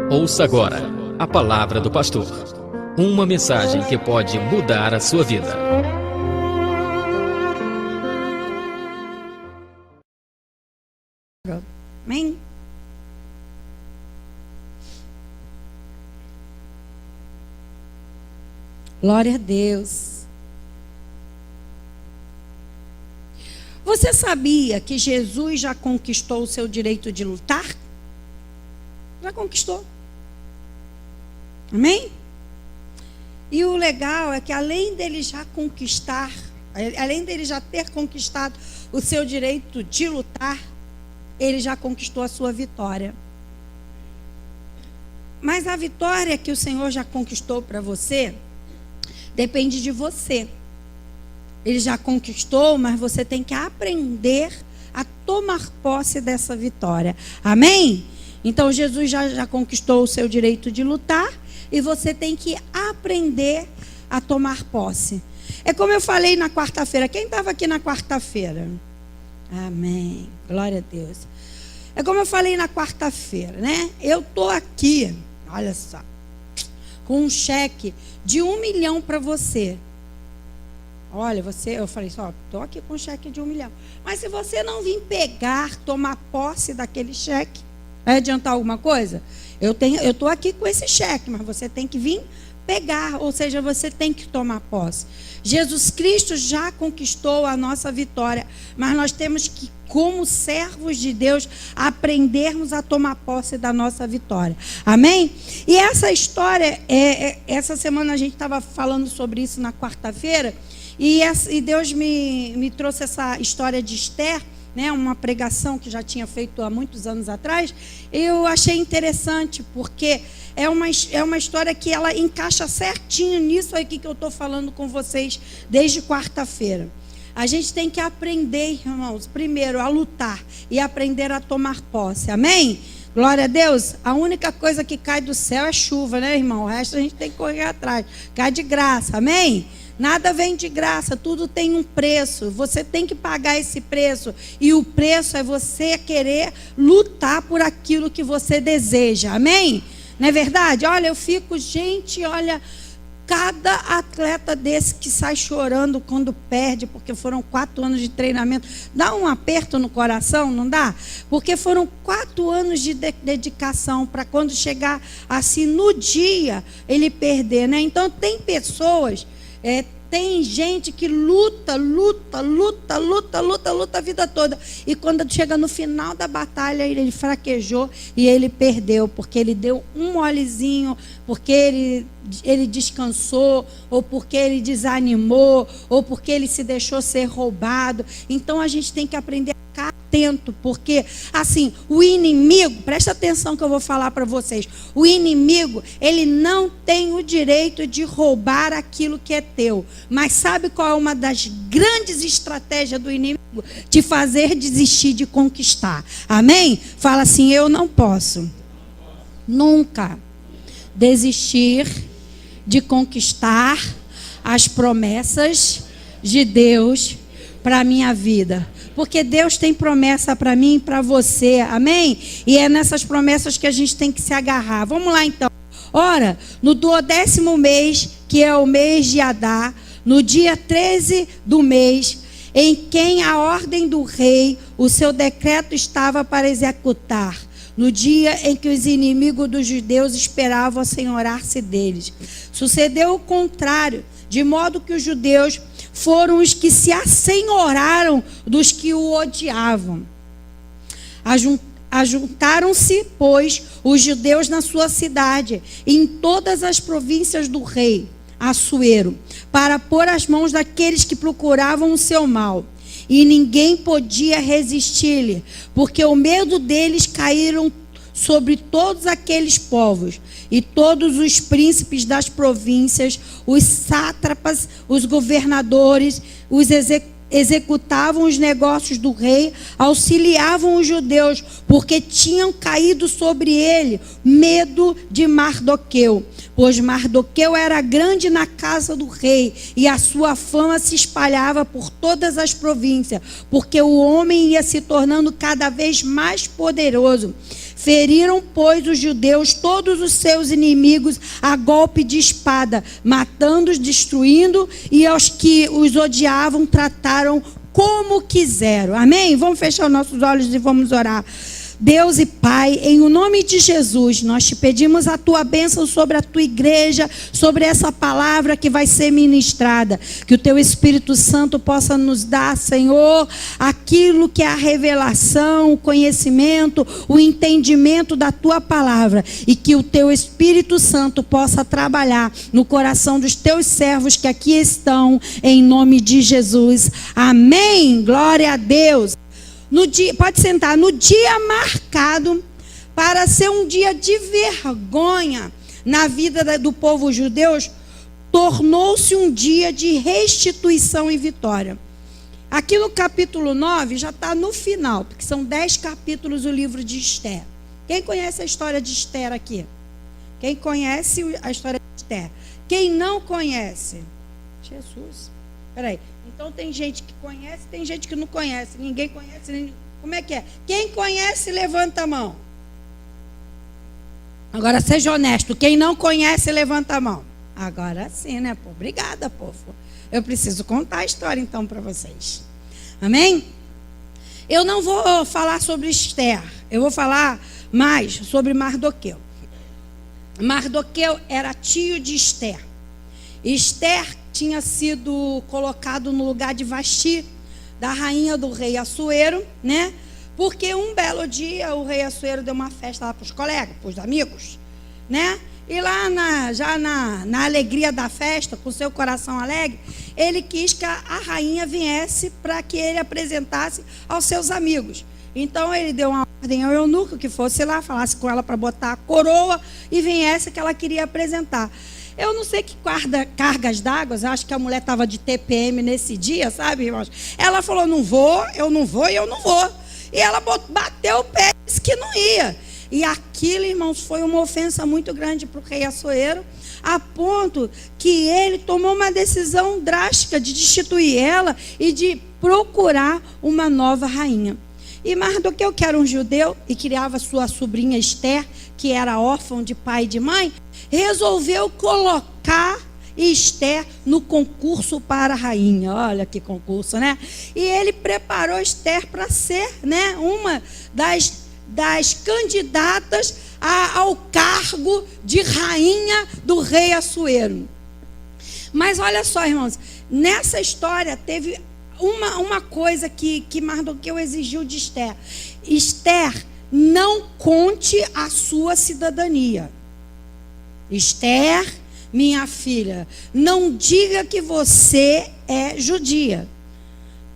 Ouça agora a palavra do pastor. Uma mensagem que pode mudar a sua vida. Amém? Glória a Deus. Você sabia que Jesus já conquistou o seu direito de lutar? Já conquistou. Amém? E o legal é que além dele já conquistar, além dele já ter conquistado o seu direito de lutar, ele já conquistou a sua vitória. Mas a vitória que o Senhor já conquistou para você, depende de você. Ele já conquistou, mas você tem que aprender a tomar posse dessa vitória. Amém? Então Jesus já conquistou o seu direito de lutar e você tem que aprender a tomar posse. É como eu falei na quarta-feira. Quem estava aqui na quarta-feira? Amém. Glória a Deus. É como eu falei na quarta-feira, né? Eu estou aqui, olha só, com um cheque de 1 milhão para você. Olha, eu falei só, estou aqui com um cheque de 1 milhão. Mas se você não vir pegar, tomar posse daquele cheque, vai adiantar alguma coisa? Eu estou aqui com esse cheque, mas você tem que vir pegar, ou seja, você tem que tomar posse. Jesus Cristo já conquistou a nossa vitória, mas nós temos que, como servos de Deus, aprendermos a tomar posse da nossa vitória. Amém? E essa história, essa semana a gente estava falando sobre isso na quarta-feira, e Deus me trouxe essa história de Esther, né, uma pregação que já tinha feito há muitos anos atrás. Eu achei interessante, porque é uma história que ela encaixa certinho nisso aqui que eu estou falando com vocês desde quarta-feira. A gente tem que aprender, irmãos, primeiro a lutar e aprender a tomar posse. Amém? Glória a Deus. A única coisa que cai do céu é chuva, né, irmão? O resto a gente tem que correr atrás. Cai de graça. Amém? Nada vem de graça, tudo tem um preço. Você tem que pagar esse preço. E o preço é você querer lutar por aquilo que você deseja. Amém? Não é verdade? Olha, eu fico, gente, olha, cada atleta desse que sai chorando quando perde, porque foram 4 anos de treinamento, dá um aperto no coração, não dá? Porque foram 4 anos de dedicação para quando chegar assim no dia ele perder, né? Então tem pessoas... tem gente que luta a vida toda. E quando chega no final da batalha, ele fraquejou e ele perdeu. Porque ele deu um molezinho, porque ele descansou, ou porque ele desanimou, ou porque ele se deixou ser roubado. Então a gente tem que aprender a ficar atento, porque assim, o inimigo, presta atenção que eu vou falar para vocês, o inimigo, ele não tem o direito de roubar aquilo que é teu, mas sabe qual é uma das grandes estratégias do inimigo? Te fazer desistir de conquistar. Amém? Fala assim: eu não posso nunca desistir de conquistar as promessas de Deus para a minha vida. Porque Deus tem promessa para mim e para você, amém? E é nessas promessas que a gente tem que se agarrar. Vamos lá então. Ora, no 12º mês, que é o mês de Adar, no dia 13 do mês, em quem a ordem do rei, o seu decreto estava para executar, no dia em que os inimigos dos judeus esperavam assenhorar-se deles. Sucedeu o contrário, de modo que os judeus foram os que se assenhoraram dos que o odiavam. Ajuntaram-se, pois, os judeus na sua cidade, em todas as províncias do rei Assuero, para pôr as mãos daqueles que procuravam o seu mal. E ninguém podia resistir-lhe, porque o medo deles caíram sobre todos aqueles povos. E todos os príncipes das províncias, os sátrapas, os governadores, os executavam os negócios do rei, auxiliavam os judeus, porque tinham caído sobre ele medo de Mardoqueu. Pois Mardoqueu era grande na casa do rei, e a sua fama se espalhava por todas as províncias, porque o homem ia se tornando cada vez mais poderoso. Feriram, pois, os judeus todos os seus inimigos a golpe de espada, matando-os, destruindo, e aos que os odiavam trataram como quiseram. Amém? Vamos fechar nossos olhos e vamos orar. Deus e Pai, em o nome de Jesus, nós te pedimos a tua bênção sobre a tua igreja, sobre essa palavra que vai ser ministrada. Que o teu Espírito Santo possa nos dar, Senhor, aquilo que é a revelação, o conhecimento, o entendimento da tua palavra. E que o teu Espírito Santo possa trabalhar no coração dos teus servos que aqui estão, em nome de Jesus. Amém. Glória a Deus. No dia, pode sentar, no dia marcado para ser um dia de vergonha na vida do povo judeu, tornou-se um dia de restituição e vitória. Aqui no capítulo 9 já está no final, porque são 10 capítulos o livro de Esther. Quem conhece a história de Esther aqui? Quem conhece a história de Esther? Quem não conhece? Jesus, peraí. Então tem gente que conhece, tem gente que não conhece. Ninguém conhece. Como é que é? Quem conhece, levanta a mão. Agora seja honesto. Quem não conhece, levanta a mão. Agora sim, né, pô? Obrigada, povo. Eu preciso contar a história então para vocês. Amém? Eu não vou falar sobre Esther. Eu vou falar mais sobre Mardoqueu. Mardoqueu era tio de Esther. Esther tinha sido colocado no lugar de Vasti, da rainha do rei Assuero, né? Porque um belo dia o rei Assuero deu uma festa lá para os colegas, para os amigos, né? E lá na alegria da festa, com seu coração alegre, ele quis que a rainha viesse para que ele apresentasse aos seus amigos. Então ele deu uma ordem ao eunuco que fosse lá, falasse com ela para botar a coroa e viesse que ela queria apresentar. Eu não sei que cargas d'água, acho que a mulher estava de TPM nesse dia, sabe, irmãos? Ela falou, não vou, eu não vou e eu não vou. E ela bateu o pé e disse que não ia. E aquilo, irmãos, foi uma ofensa muito grande para o rei Assuero, a ponto que ele tomou uma decisão drástica de destituir ela e de procurar uma nova rainha. E Mardoqueu, que era um judeu e criava sua sobrinha Esther, que era órfã de pai e de mãe, resolveu colocar Esther no concurso para a rainha. Olha que concurso, né? E ele preparou Esther para ser, né, uma das candidatas ao cargo de rainha do rei Assuero. Mas olha só, irmãos, nessa história teve uma coisa que Mardoqueu exigiu de Esther. Esther, não conte a sua cidadania. Esther, minha filha, não diga que você é judia.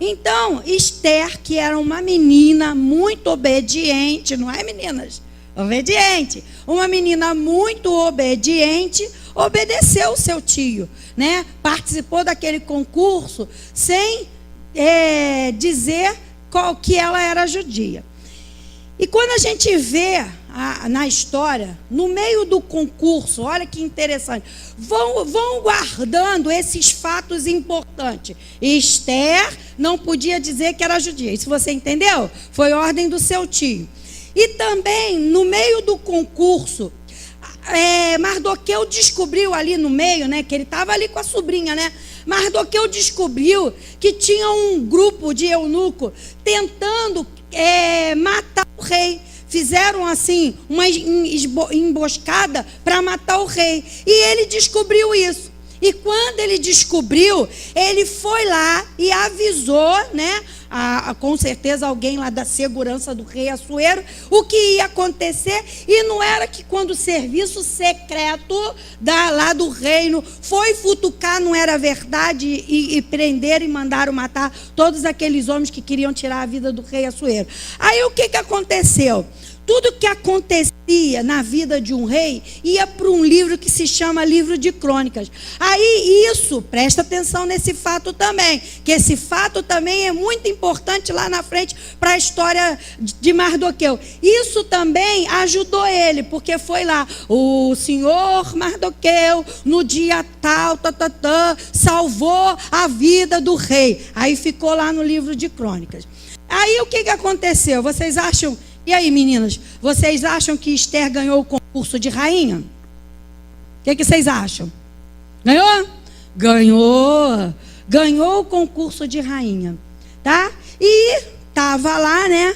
Então, Esther, que era uma menina muito obediente, não é, meninas? Obediente. Uma menina muito obediente, obedeceu o seu tio, né? Participou daquele concurso sem dizer que ela era judia. E quando a gente vê na história, no meio do concurso, olha que interessante, vão guardando esses fatos importantes. Esther não podia dizer que era judia. Isso você entendeu? Foi ordem do seu tio. E também, no meio do concurso, Mardoqueu descobriu ali no meio, né, que ele estava ali com a sobrinha, né? Mardoqueu descobriu que tinha um grupo de eunuco tentando matar o rei. Fizeram assim uma emboscada para matar o rei. E ele descobriu isso. E quando ele descobriu, ele foi lá e avisou, né? Com certeza alguém lá da segurança do rei Assuero, o que ia acontecer. E não era que quando o serviço secreto lá do reino foi futucar, não era verdade, e prenderam e mandaram matar todos aqueles homens que queriam tirar a vida do rei Assuero. Aí o que aconteceu? Tudo que acontecia na vida de um rei ia para um livro que se chama Livro de Crônicas. Aí isso, presta atenção nesse fato também, que esse fato também é muito importante lá na frente para a história de Mardoqueu. Isso também ajudou ele, porque foi lá, o senhor Mardoqueu, no dia tal, salvou a vida do rei. Aí ficou lá no Livro de Crônicas. Aí o que aconteceu? Vocês acham E aí, meninas, vocês acham que Esther ganhou o concurso de rainha? O que vocês acham? Ganhou? Ganhou. Ganhou o concurso de rainha, tá? E estava lá, né?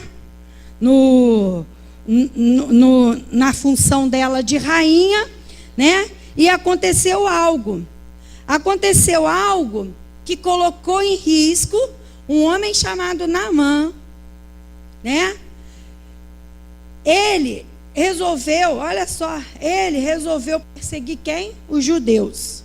Na função dela de rainha, né? E aconteceu algo. Aconteceu algo que colocou em risco um homem chamado Naamã, né? Ele resolveu, olha só, ele resolveu perseguir quem? Os judeus.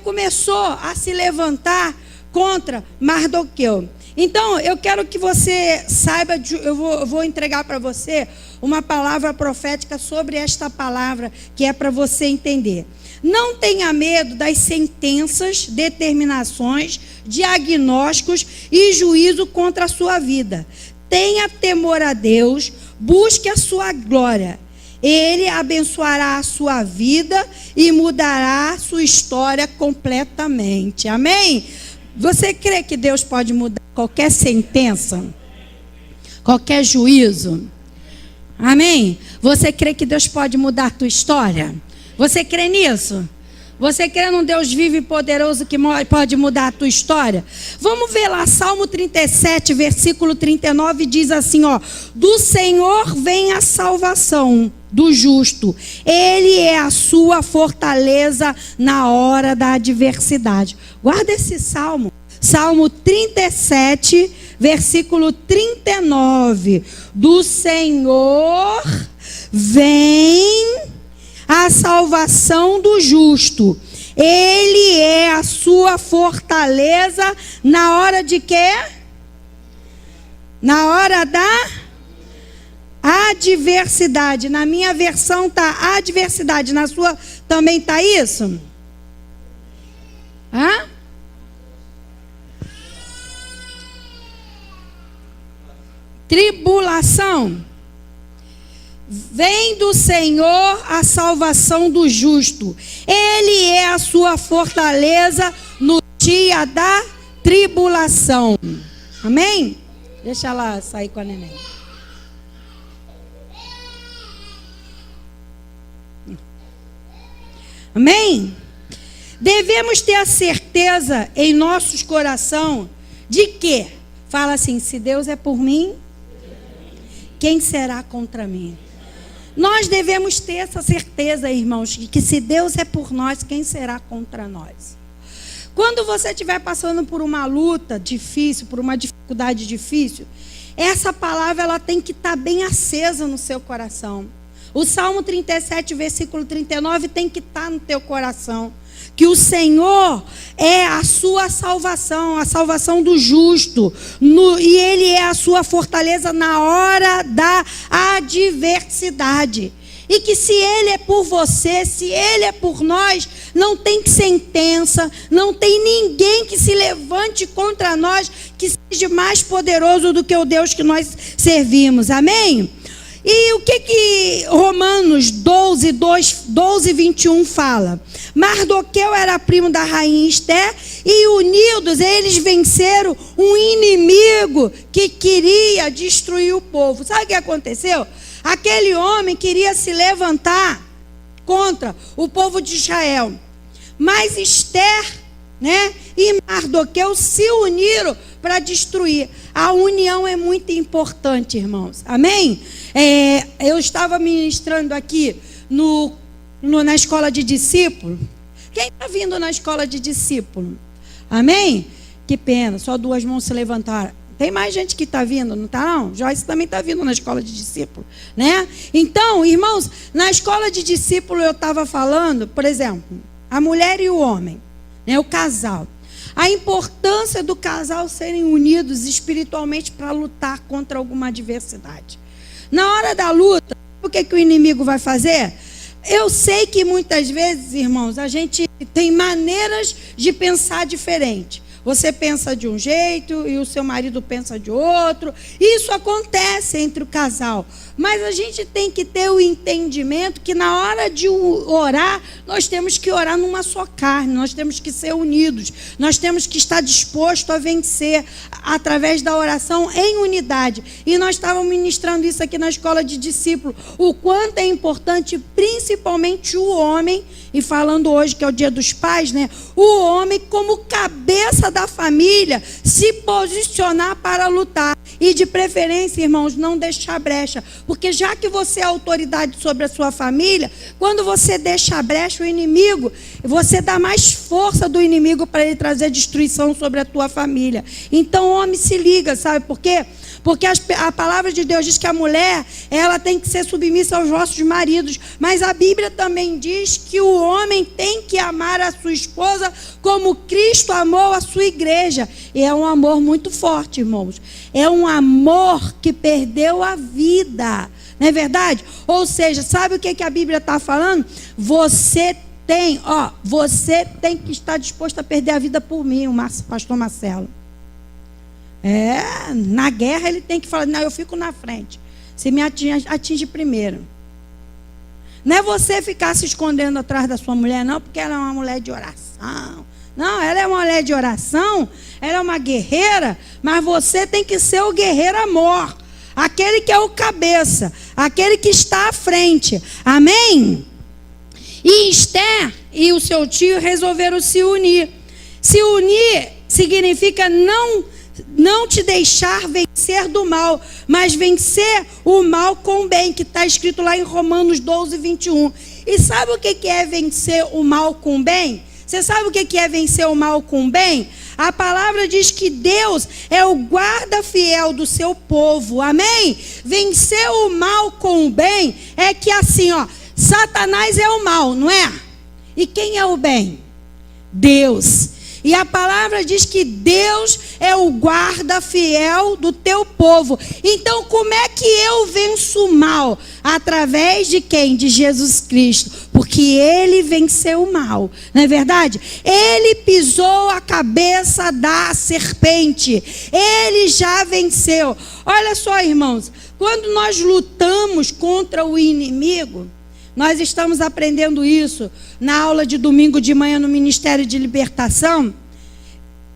Começou a se levantar contra Mardoqueu. Então, eu quero que você saiba, eu vou entregar para você uma palavra profética sobre esta palavra, que é para você entender. Não tenha medo das sentenças, determinações, diagnósticos e juízo contra a sua vida. Tenha temor a Deus, busque a sua glória. Ele abençoará a sua vida e mudará a sua história completamente. Amém? Você crê que Deus pode mudar qualquer sentença? Qualquer juízo? Amém? Você crê que Deus pode mudar a tua história? Você crê nisso? Você crê num Deus vivo e poderoso que pode mudar a tua história? Vamos ver lá, Salmo 37, versículo 39, diz assim, ó: do Senhor vem a salvação do justo. Ele é a sua fortaleza na hora da adversidade. Guarda esse salmo. Salmo 37, versículo 39. Do Senhor vem a salvação do justo. Ele é a sua fortaleza na hora de quê? Na hora da adversidade. Na minha versão está adversidade. Na sua também está isso? Hã? Tribulação. Vem do Senhor a salvação do justo. Ele é a sua fortaleza no dia da tribulação. Amém? Deixa ela sair com a neném. Amém? Devemos ter a certeza em nossos corações de que, fala assim, se Deus é por mim, quem será contra mim? Nós devemos ter essa certeza, irmãos, que se Deus é por nós, quem será contra nós? Quando você estiver passando por uma luta difícil, por uma dificuldade difícil, essa palavra ela tem que estar bem acesa no seu coração. O Salmo 37, versículo 39 tem que estar no teu coração. Que o Senhor é a sua salvação, a salvação do justo. E Ele é a sua fortaleza na hora da adversidade. E que se Ele é por você, se Ele é por nós, não tem sentença, não tem ninguém que se levante contra nós, que seja mais poderoso do que o Deus que nós servimos. Amém? E o que Romanos 12, 21 fala? Mardoqueu era primo da rainha Esther e unidos eles venceram um inimigo que queria destruir o povo. Sabe o que aconteceu? Aquele homem queria se levantar contra o povo de Israel. Mas Esther, né, e Mardoqueu se uniram para destruir. A união é muito importante, irmãos. Amém? Eu estava ministrando aqui na escola de discípulo. Quem está vindo na escola de discípulo? Amém? Que pena, só 2 mãos se levantaram. Tem mais gente que está vindo, não está não? Joyce também está vindo na escola de discípulo, né? Então, irmãos, na escola de discípulo eu estava falando, por exemplo, a mulher e o homem, né, o casal. A importância do casal serem unidos espiritualmente para lutar contra alguma adversidade. Na hora da luta, o que o inimigo vai fazer? Eu sei que muitas vezes, irmãos, a gente tem maneiras de pensar diferente. Você pensa de um jeito e o seu marido pensa de outro. Isso acontece entre o casal. Mas a gente tem que ter o entendimento que na hora de orar, nós temos que orar numa só carne. Nós temos que ser unidos. Nós temos que estar disposto a vencer através da oração em unidade. E nós estávamos ministrando isso aqui na escola de discípulo. O quanto é importante, principalmente o homem, e falando hoje que é o dia dos pais, né? O homem como cabeça da família se posicionar para lutar. E de preferência, irmãos, não deixar brecha. Porque já que você é autoridade sobre a sua família, quando você deixa a brecha, o inimigo, você dá mais força do inimigo para ele trazer destruição sobre a tua família. Então, homem, se liga, sabe por quê? Porque a palavra de Deus diz que a mulher, ela tem que ser submissa aos vossos maridos. Mas a Bíblia também diz que o homem tem que amar a sua esposa como Cristo amou a sua igreja. E é um amor muito forte, irmãos. É um amor que perdeu a vida. Não é verdade? Ou seja, sabe o que a Bíblia está falando? Você tem que estar disposto a perder a vida por mim, o pastor Marcelo. Na guerra ele tem que falar, não, eu fico na frente. Se me atinge primeiro. Não é você ficar se escondendo atrás da sua mulher, não, porque ela é uma mulher de oração. Não, ela é uma mulher de oração, ela é uma guerreira, mas você tem que ser o guerreiro amor. Aquele que é o cabeça, aquele que está à frente. Amém? E Esther e o seu tio resolveram se unir. Se unir significa não te deixar vencer do mal, mas vencer o mal com o bem, que está escrito lá em Romanos 12, 21. E sabe o que é vencer o mal com o bem? Você sabe o que é vencer o mal com o bem? A palavra diz que Deus é o guarda fiel do seu povo, amém? Vencer o mal com o bem é que assim, Satanás é o mal, não é? E quem é o bem? Deus. E a palavra diz que Deus é o guarda fiel do teu povo. Então, como é que eu venço o mal? Através de quem? De Jesus Cristo. Porque Ele venceu o mal. Não é verdade? Ele pisou a cabeça da serpente. Ele já venceu. Olha só, irmãos. Quando nós lutamos contra o inimigo, nós estamos aprendendo isso na aula de domingo de manhã no Ministério de Libertação.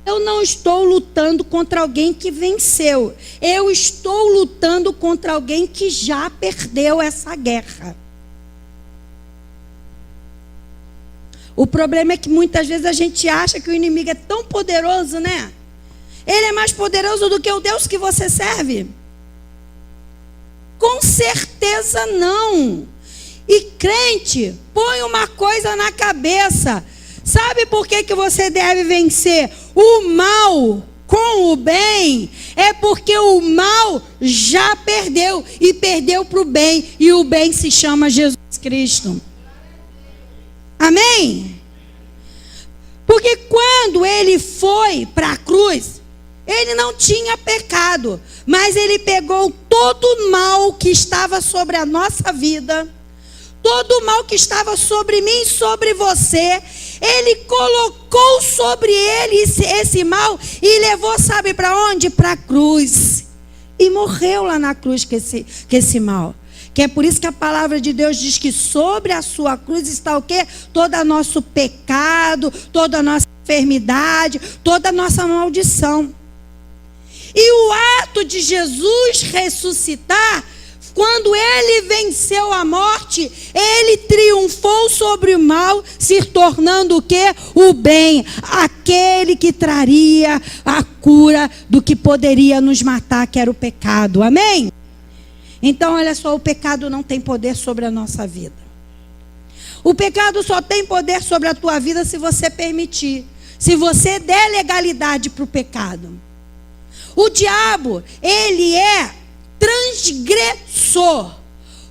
Eu não estou lutando contra alguém que venceu. Eu estou lutando contra alguém que já perdeu essa guerra. O problema é que muitas vezes a gente acha que o inimigo é tão poderoso, né? Ele é mais poderoso do que o Deus que você serve? Com certeza não. E crente, põe uma coisa na cabeça. Sabe por que você deve vencer o mal com o bem? É porque o mal já perdeu. E perdeu para o bem. E o bem se chama Jesus Cristo. Amém? Porque quando ele foi para a cruz, ele não tinha pecado. Mas ele pegou todo o mal que estava sobre a nossa vida, todo o mal que estava sobre mim e sobre você, ele colocou sobre ele esse mal e levou, sabe para onde? Para a cruz. E morreu lá na cruz com esse mal. Que é por isso que a palavra de Deus diz que sobre a sua cruz está o quê? Todo o nosso pecado, toda a nossa enfermidade, toda a nossa maldição. E o ato de Jesus ressuscitar, quando ele venceu a morte, ele triunfou sobre o mal, se tornando o quê? O bem, aquele que traria a cura do que poderia nos matar, que era o pecado. Amém? Então, olha só, o pecado não tem poder sobre a nossa vida. O pecado só tem poder sobre a tua vida se você permitir, se você der legalidade para o pecado. O diabo, ele é transgressor.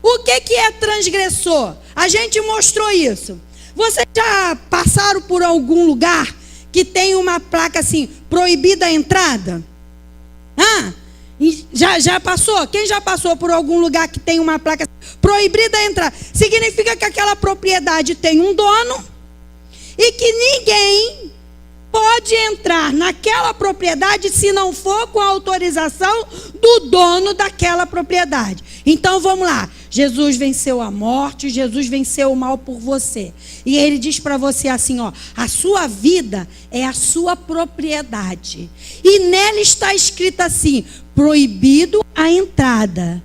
O que é transgressor? A gente mostrou isso. Vocês já passaram por algum lugar que tem uma placa assim, proibida a entrada? Já passou? Quem já passou por algum lugar que tem uma placa assim, proibida a entrar? Significa que aquela propriedade tem um dono e que ninguém pode entrar naquela propriedade se não for com a autorização do dono daquela propriedade. Então vamos lá. Jesus venceu a morte, Jesus venceu o mal por você. E ele diz para você assim, ó, a sua vida é a sua propriedade. E nela está escrito assim, proibido a entrada.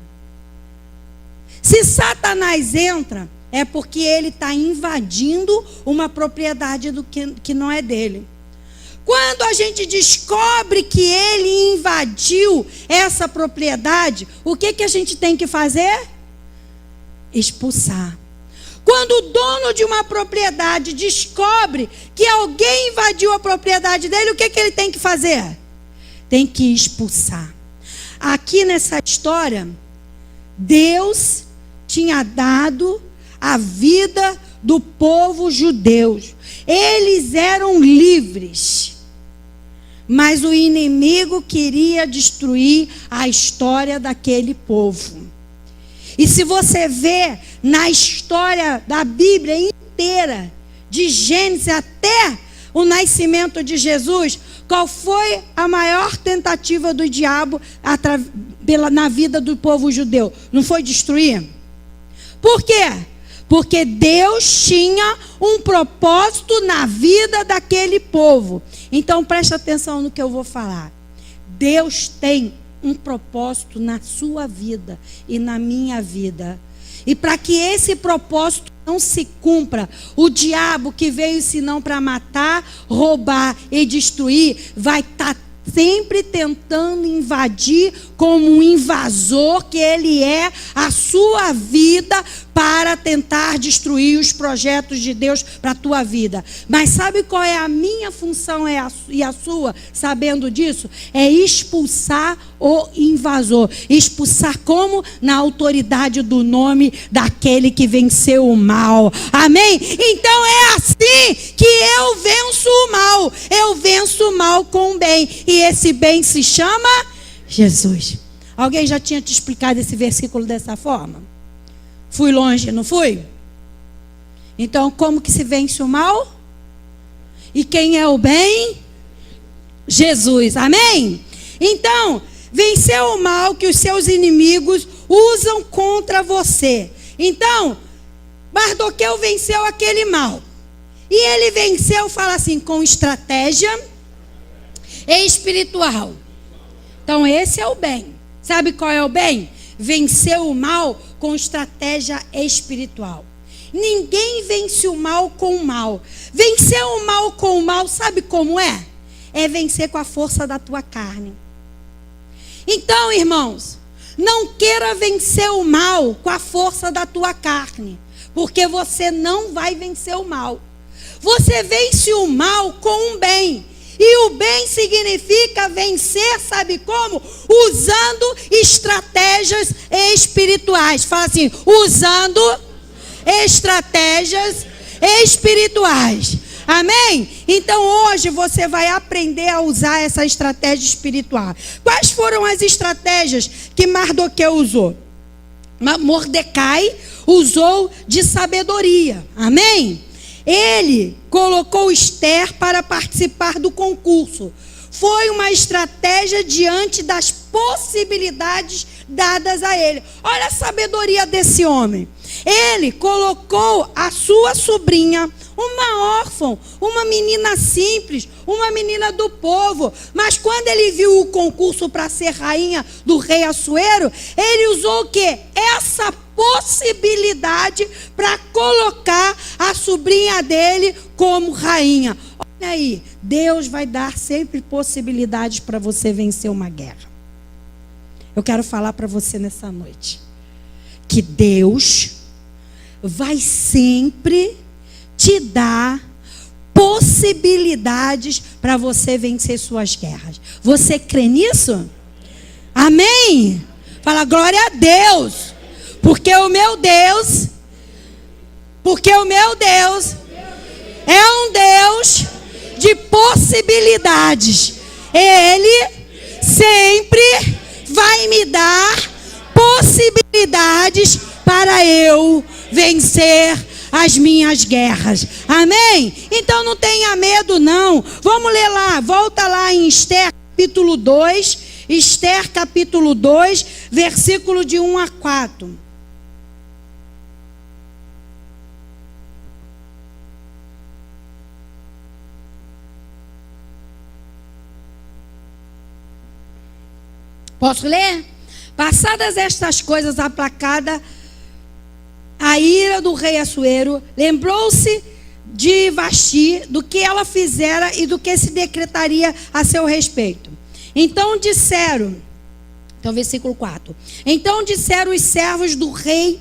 Se Satanás entra, é porque ele está invadindo uma propriedade que não é dele. Quando a gente descobre que ele invadiu essa propriedade, o que a gente tem que fazer? Expulsar. Quando o dono de uma propriedade descobre que alguém invadiu a propriedade dele, o que ele tem que fazer? Tem que expulsar. Aqui nessa história, Deus tinha dado a vida do povo judeu. Eles eram livres. Mas o inimigo queria destruir a história daquele povo. E se você vê na história da Bíblia inteira, de Gênesis até o nascimento de Jesus, qual foi a maior tentativa do diabo na vida do povo judeu? Não foi destruir? Por quê? Porque Deus tinha um propósito na vida daquele povo. Então preste atenção no que eu vou falar. Deus tem um propósito na sua vida e na minha vida. E para que esse propósito não se cumpra, o diabo que veio senão para matar, roubar e destruir, vai estar sempre tentando invadir como um invasor que ele é a sua vida para tentar destruir os projetos de Deus para a tua vida. Mas sabe qual é a minha função e a sua, sabendo disso? É expulsar o invasor. Expulsar como? Na autoridade do nome daquele que venceu o mal. Amém? Então é assim que eu venço o mal. Eu venço o mal com o bem. E esse bem se chama Jesus. Alguém já tinha te explicado esse versículo dessa forma? Fui longe, não fui? Então, como que se vence o mal? E quem é o bem? Jesus, amém? Então, vencer o mal que os seus inimigos usam contra você. Então, Mardoqueu venceu aquele mal. E ele venceu, fala assim, com estratégia espiritual. Então, esse é o bem. Sabe qual é o bem? Vencer o mal com estratégia espiritual. Ninguém vence o mal com o mal. Vencer o mal com o mal, sabe como é? É vencer com a força da tua carne. Então, irmãos, não queira vencer o mal com a força da tua carne, porque você não vai vencer o mal. Você vence o mal com um bem. E o bem significa vencer, sabe como? Usando estratégias espirituais. Fala assim, usando estratégias espirituais. Amém? Então hoje você vai aprender a usar essa estratégia espiritual. Quais foram as estratégias que Mardoqueu usou? Mordecai usou de sabedoria. Amém? Ele colocou Esther para participar do concurso. Foi uma estratégia diante das possibilidades dadas a ele. Olha a sabedoria desse homem. Ele colocou a sua sobrinha, uma órfã, uma menina simples, uma menina do povo. Mas quando ele viu o concurso para ser rainha do rei Assuero, ele usou o quê? Essa possibilidade para colocar a sobrinha dele como rainha. Olha aí, Deus vai dar sempre possibilidades para você vencer uma guerra. Eu quero falar para você nessa noite que Deus vai sempre te dar possibilidades para você vencer suas guerras. Você crê nisso? Amém? Fala glória a Deus. Porque o meu Deus é um Deus de possibilidades. Ele sempre vai me dar possibilidades para eu vencer as minhas guerras. Amém? Então não tenha medo não. Vamos ler lá, volta lá em Esther capítulo 2, Esther capítulo 2, versículo de 1 a 4. Posso ler? Passadas estas coisas, aplacada a ira do rei Assuero, lembrou-se de Vasti, do que ela fizera e do que se decretaria a seu respeito. Então disseram, versículo 4. Então disseram os servos do rei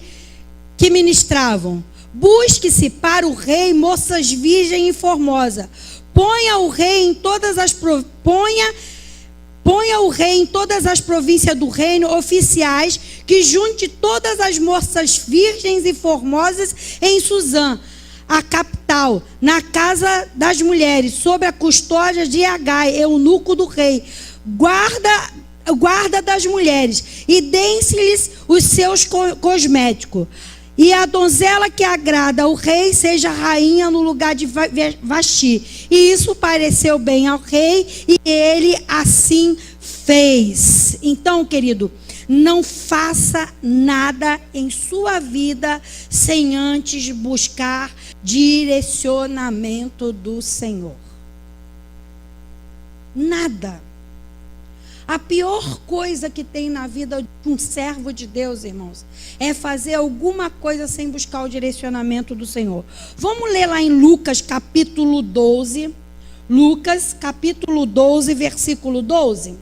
que ministravam: busque-se para o rei moças virgem e formosa. Ponha o rei em todas as províncias do reino oficiais, que junte todas as moças virgens e formosas em Suzã, a capital, na casa das mulheres, sob a custódia de Agai, eunuco do rei, guarda das mulheres, e deem-se-lhes os seus cosméticos. E a donzela que agrada ao rei seja rainha no lugar de Vasti. E isso pareceu bem ao rei, e ele assim fez. Então, querido, não faça nada em sua vida sem antes buscar direcionamento do Senhor. Nada. A pior coisa que tem na vida de um servo de Deus, irmãos, é fazer alguma coisa sem buscar o direcionamento do Senhor. Vamos ler lá em Lucas capítulo 12. Lucas capítulo 12, versículo 12.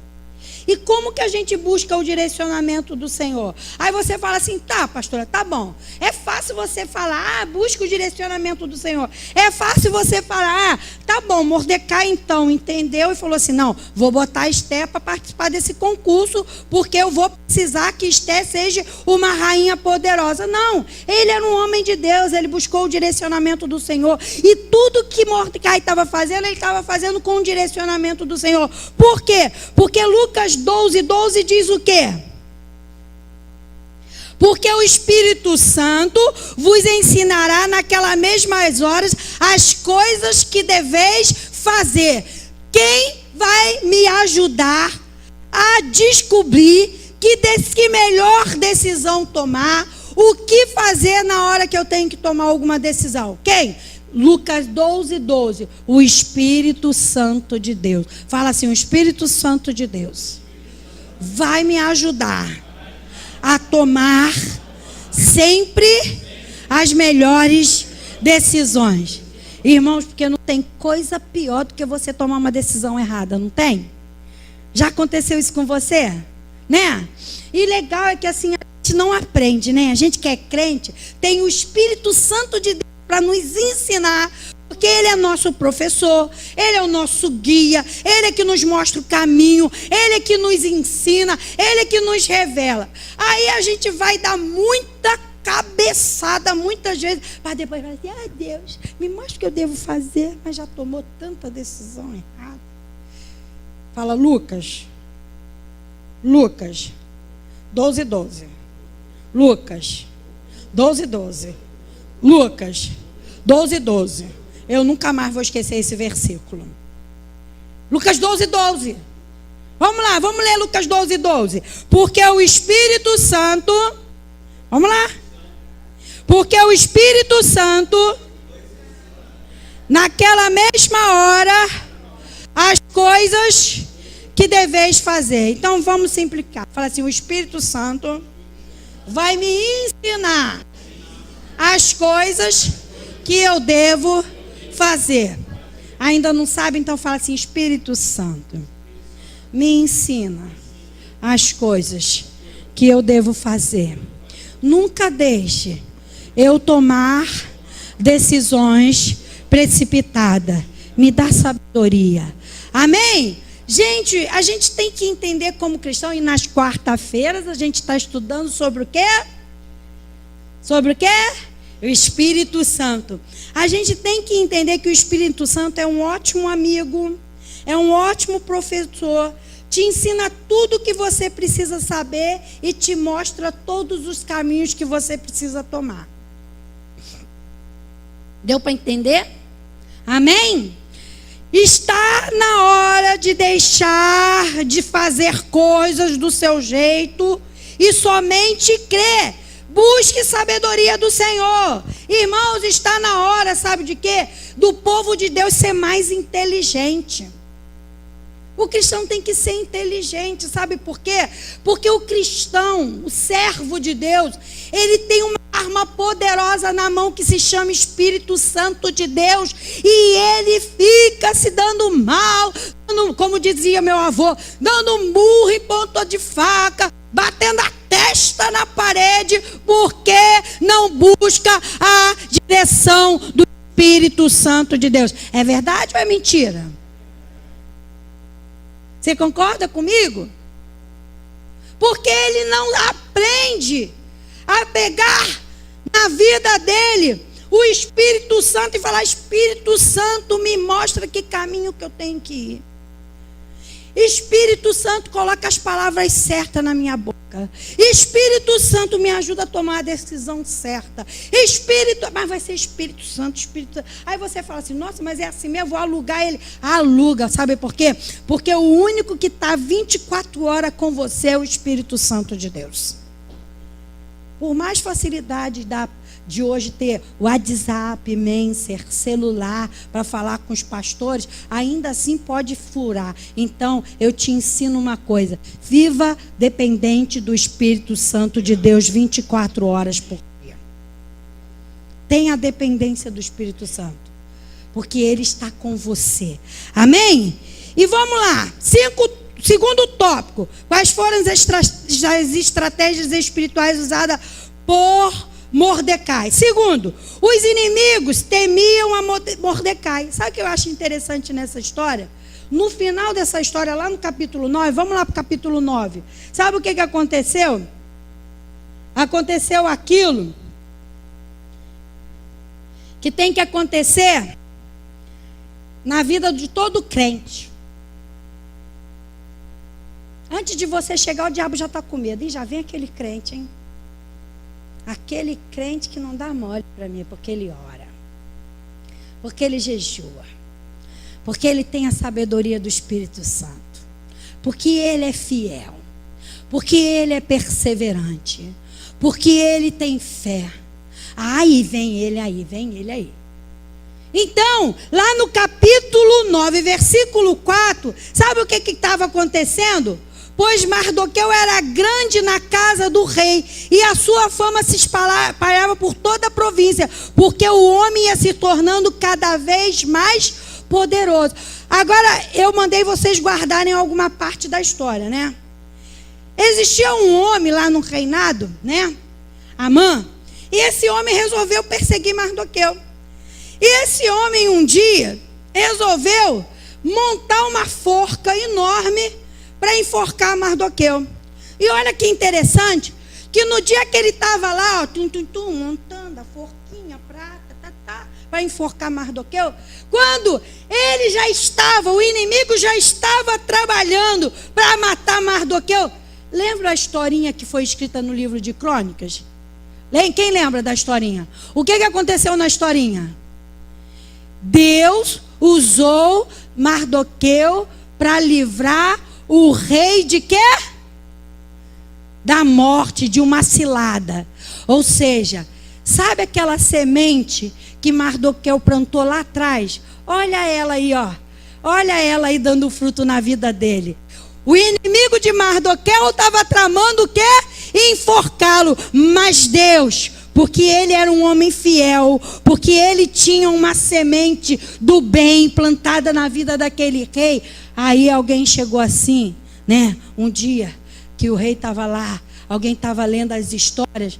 E como que a gente busca o direcionamento do Senhor? Aí você fala assim: tá, pastora, tá bom. É fácil você falar: busca o direcionamento do Senhor. É fácil você falar: tá bom, Mordecai então entendeu e falou assim: não, vou botar a Esther para participar desse concurso, porque eu vou precisar que Esther seja uma rainha poderosa. Não, ele era um homem de Deus, ele buscou o direcionamento do Senhor. E tudo que Mordecai estava fazendo, ele estava fazendo com o direcionamento do Senhor. Por quê? Porque Lucas 12 diz o quê? Porque o Espírito Santo vos ensinará naquelas mesmas horas as coisas que deveis fazer. Quem vai me ajudar a descobrir que melhor decisão tomar, o que fazer na hora que eu tenho que tomar alguma decisão? Quem? Lucas 12. O Espírito Santo de Deus. Fala assim: o Espírito Santo de Deus vai me ajudar a tomar sempre as melhores decisões. Irmãos, porque não tem coisa pior do que você tomar uma decisão errada, não tem? Já aconteceu isso com você? Né? E legal é que assim, a gente não aprende, né? A gente que é crente tem o Espírito Santo de Deus para nos ensinar, porque Ele é nosso professor, Ele é o nosso guia, Ele é que nos mostra o caminho, Ele é que nos ensina, Ele é que nos revela. Aí a gente vai dar muita cabeçada muitas vezes, para depois falar assim: ai Deus, me mostra o que eu devo fazer, mas já tomou tanta decisão errada. Fala Lucas 12. Lucas 12. Lucas 12. Eu nunca mais vou esquecer esse versículo. Lucas 12. Vamos lá, vamos ler Lucas 12. Porque o Espírito Santo, vamos lá. Porque o Espírito Santo, naquela mesma hora, as coisas que deveis fazer. Então vamos simplificar. Fala assim: o Espírito Santo vai me ensinar as coisas que eu devo fazer. Ainda não sabe? Então fala assim: Espírito Santo, me ensina as coisas que eu devo fazer. Nunca deixe eu tomar decisões precipitadas. Me dá sabedoria. Amém? Gente, a gente tem que entender como cristão, e nas quarta-feiras a gente está estudando sobre o quê? Sobre o quê? O Espírito Santo. A gente tem que entender que o Espírito Santo é um ótimo amigo, é um ótimo professor, te ensina tudo o que você precisa saber e te mostra todos os caminhos que você precisa tomar. Deu para entender? Amém? Está na hora de deixar de fazer coisas do seu jeito e somente crer. Busque sabedoria do Senhor. Irmãos, está na hora, sabe de quê? Do povo de Deus ser mais inteligente. O cristão tem que ser inteligente, sabe por quê? Porque o cristão, o servo de Deus, ele tem uma arma poderosa na mão que se chama Espírito Santo de Deus, e ele fica se dando mal, como dizia meu avô, dando um murro em ponta de faca, batendo a testa na parede, porque não busca a direção do Espírito Santo de Deus. É verdade ou é mentira? Você concorda comigo? Porque ele não aprende a pegar na vida dele o Espírito Santo e falar: Espírito Santo, me mostra que caminho que eu tenho que ir. Espírito Santo, coloca as palavras certas na minha boca. Espírito Santo, me ajuda a tomar a decisão certa. Mas vai ser Espírito Santo, Espírito Santo. Aí você fala assim: nossa, mas é assim mesmo, vou alugar ele. Aluga, sabe por quê? Porque o único que está 24 horas com você é o Espírito Santo de Deus. Por mais facilidade de hoje ter WhatsApp, Messenger, celular para falar com os pastores, ainda assim pode furar. Então, eu te ensino uma coisa: viva dependente do Espírito Santo de Deus 24 horas por dia. Tenha a dependência do Espírito Santo, porque Ele está com você. Amém? E vamos lá. Segundo tópico: quais foram as estratégias espirituais usadas por Mordecai? Segundo, os inimigos temiam a Mordecai. Sabe o que eu acho interessante nessa história? No final dessa história, lá no capítulo 9, vamos lá para o capítulo 9. Sabe o que aconteceu? Aconteceu aquilo que tem que acontecer na vida de todo crente. Antes de você chegar, o diabo já está com medo. E já vem aquele crente, hein? Aquele crente que não dá mole para mim, porque ele ora, porque ele jejua, porque ele tem a sabedoria do Espírito Santo, porque ele é fiel, porque ele é perseverante, porque ele tem fé. Aí vem ele aí. Então, lá no capítulo 9, versículo 4, sabe o que estava acontecendo? Pois Mardoqueu era grande na casa do rei, e a sua fama se espalhava por toda a província, porque o homem ia se tornando cada vez mais poderoso. Agora, eu mandei vocês guardarem alguma parte da história, né? Existia um homem lá no reinado, né? Amã, e esse homem resolveu perseguir Mardoqueu. E esse homem um dia resolveu montar uma forca enorme para enforcar Mardoqueu. E olha que interessante, que no dia que ele estava lá, ó, montando a forquinha para enforcar Mardoqueu, quando ele já estava, o inimigo já estava trabalhando para matar Mardoqueu. Lembra a historinha que foi escrita no livro de Crônicas? Quem lembra da historinha? O que aconteceu na historinha? Deus usou Mardoqueu para livrar o rei de quê? Da morte, de uma cilada. Ou seja, sabe aquela semente que Mardoqueu plantou lá atrás? Olha ela aí, ó. Olha ela aí dando fruto na vida dele. O inimigo de Mardoqueu estava tramando o quê? Enforcá-lo. Mas Deus, porque ele era um homem fiel, porque ele tinha uma semente do bem plantada na vida daquele rei. Aí alguém chegou assim, né? Um dia que o rei estava lá, alguém estava lendo as histórias.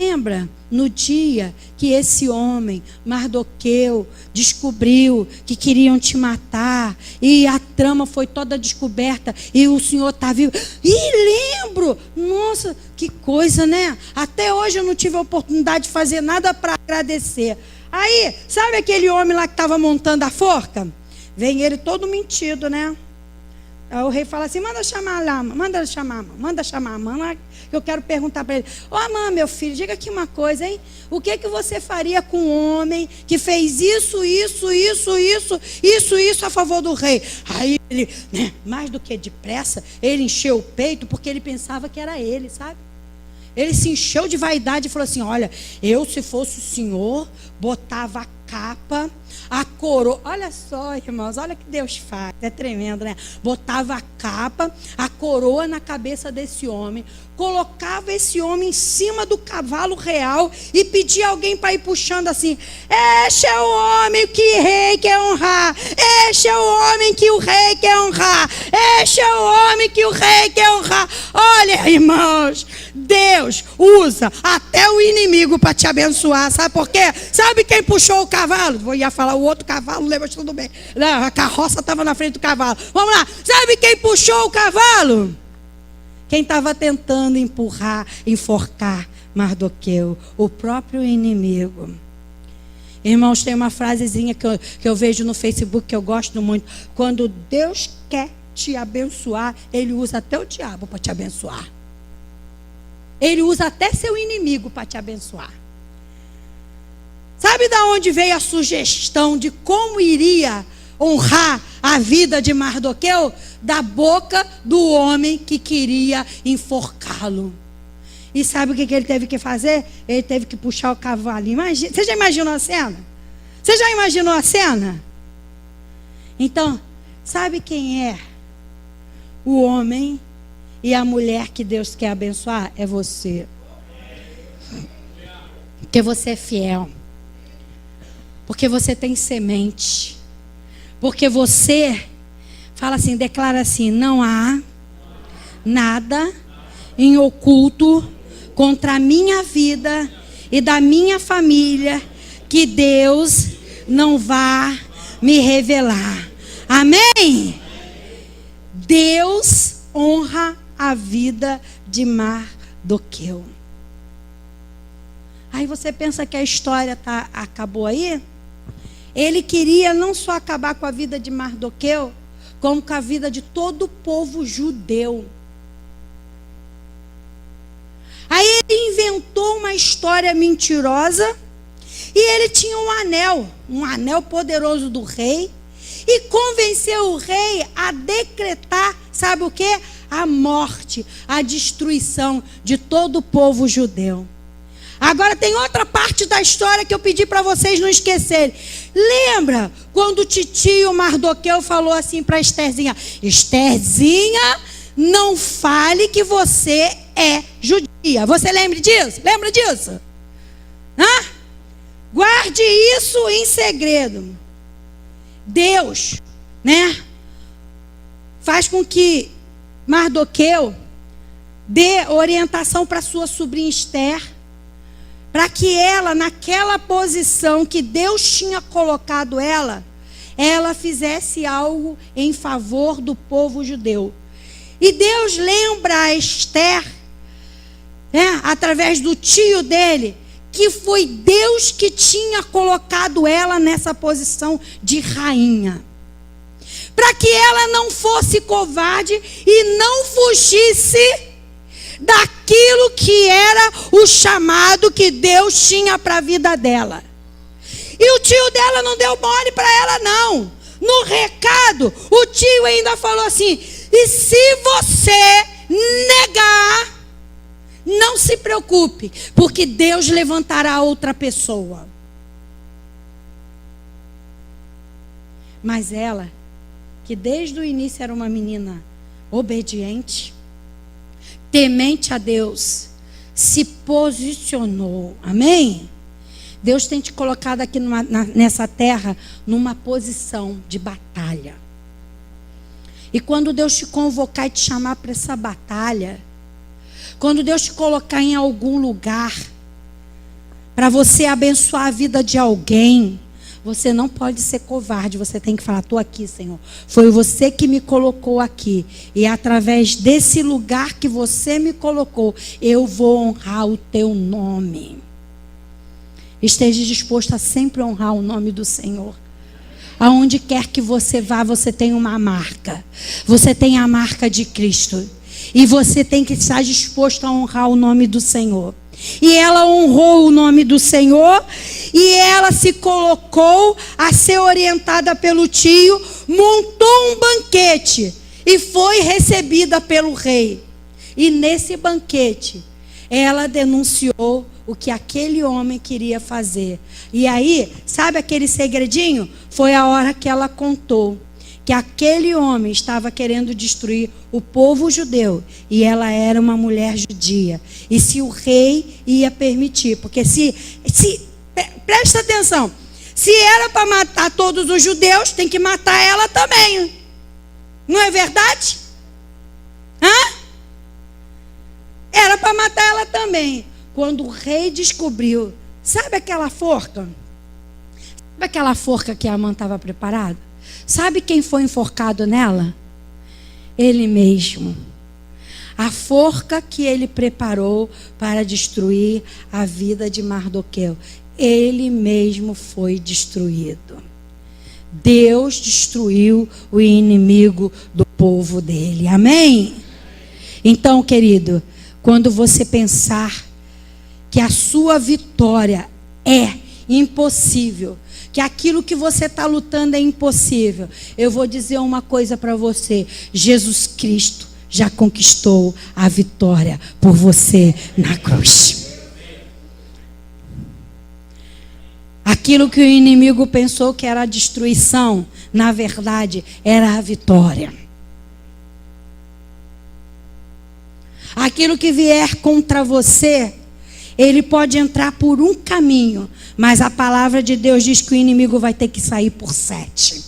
Lembra no dia que esse homem, Mardoqueu, descobriu que queriam te matar, e a trama foi toda descoberta, e o senhor está vivo? Lembro! Nossa, que coisa, né? Até hoje eu não tive a oportunidade de fazer nada para agradecer. Aí, sabe aquele homem lá que estava montando a forca? Vem ele todo mentido, né? Aí o rei fala assim, manda chamar a Amã, que eu quero perguntar para ele. Ô Amã, meu filho, diga aqui uma coisa, hein? O que você faria com um homem que fez isso a favor do rei? Aí ele, né, mais do que depressa, ele encheu o peito porque ele pensava que era ele, sabe? Ele se encheu de vaidade e falou assim, olha, eu se fosse o senhor, botava a capa, a coroa, olha só, irmãos, olha o que Deus faz, é tremendo, né? Botava a capa, a coroa na cabeça desse homem, colocava esse homem em cima do cavalo real e pedia alguém para ir puxando assim, este é o homem que o rei quer honrar, este é o homem que o rei quer honrar, este é o homem que o rei quer honrar. Olha, irmãos, Deus usa até o inimigo para te abençoar, sabe por quê? Sabe quem puxou o cavalo? Eu ia falar o outro cavalo, lembra, tudo bem. Não, a carroça estava na frente do cavalo. Vamos lá, sabe quem puxou o cavalo? Quem estava tentando empurrar, enforcar Mardoqueu, o próprio inimigo. Irmãos, tem uma frasezinha que eu vejo no Facebook que eu gosto muito. Quando Deus quer te abençoar, Ele usa até o diabo para te abençoar. Ele usa até seu inimigo para te abençoar. Sabe de onde veio a sugestão de como iria honrar a vida de Mardoqueu? Da boca do homem que queria enforcá-lo. E sabe o que ele teve que fazer? Ele teve que puxar o cavalo. Imagina, você já imaginou a cena? Você já imaginou a cena? Então, sabe quem é o homem e a mulher que Deus quer abençoar? É você. Porque você é fiel. Porque você tem semente. Porque você fala assim, declara assim, não há nada em oculto contra a minha vida e da minha família que Deus não vá me revelar. Amém? Deus honra a vida de Mardoqueu. Aí você pensa que a história acabou aí? Ele queria não só acabar com a vida de Mardoqueu, como com a vida de todo o povo judeu. Aí ele inventou uma história mentirosa e ele tinha um anel poderoso do rei, e convenceu o rei a decretar, sabe o quê? A morte, a destruição de todo o povo judeu. Agora tem outra parte da história que eu pedi para vocês não esquecerem. Lembra quando o titio Mardoqueu falou assim para Estherzinha: Estherzinha, não fale que você é judia. Você lembra disso? Lembra disso? Hã? Guarde isso em segredo. Deus, né, faz com que Mardoqueu dê orientação para sua sobrinha Esther, para que ela, naquela posição que Deus tinha colocado ela fizesse algo em favor do povo judeu. E Deus lembra a Esther, né, através do tio dele, que foi Deus que tinha colocado ela nessa posição de rainha. Para que ela não fosse covarde e não fugisse daquilo que era o chamado que Deus tinha para a vida dela. E o tio dela não deu mole para ela, não. No recado, o tio ainda falou assim: e se você negar, não se preocupe, porque Deus levantará outra pessoa. Mas ela, que desde o início era uma menina obediente, temente a Deus, se posicionou. Amém? Deus tem te colocado aqui nessa terra numa posição de batalha. E quando Deus te convocar e te chamar para essa batalha, quando Deus te colocar em algum lugar para você abençoar a vida de alguém, você não pode ser covarde. Você tem que falar: estou aqui, Senhor. Foi você que me colocou aqui. E através desse lugar que você me colocou, eu vou honrar o teu nome. Esteja disposto a sempre honrar o nome do Senhor. Aonde quer que você vá, você tem uma marca. Você tem a marca de Cristo. E você tem que estar disposto a honrar o nome do Senhor. E ela honrou o nome do Senhor. E ela se colocou a ser orientada pelo tio. Montou um banquete. E foi recebida pelo rei. E nesse banquete, ela denunciou o que aquele homem queria fazer. E aí, sabe aquele segredinho? Foi a hora que ela contou que aquele homem estava querendo destruir o povo judeu. E ela era uma mulher judia. E se o rei ia permitir. Porque presta atenção. Se era para matar todos os judeus, tem que matar ela também. Não é verdade? Era para matar ela também. Quando o rei descobriu, sabe aquela forca? Sabe aquela forca que a Amã estava preparada? Sabe quem foi enforcado nela? Ele mesmo. A forca que ele preparou para destruir a vida de Mardoqueu. Ele mesmo foi destruído. Deus destruiu o inimigo do povo dele. Amém? Então, querido, quando você pensar que a sua vitória é impossível, que aquilo que você está lutando é impossível, eu vou dizer uma coisa para você: Jesus Cristo já conquistou a vitória por você na cruz. Aquilo que o inimigo pensou que era a destruição, na verdade, era a vitória. Aquilo que vier contra você, ele pode entrar por um caminho, mas a palavra de Deus diz que o inimigo vai ter que sair por 7.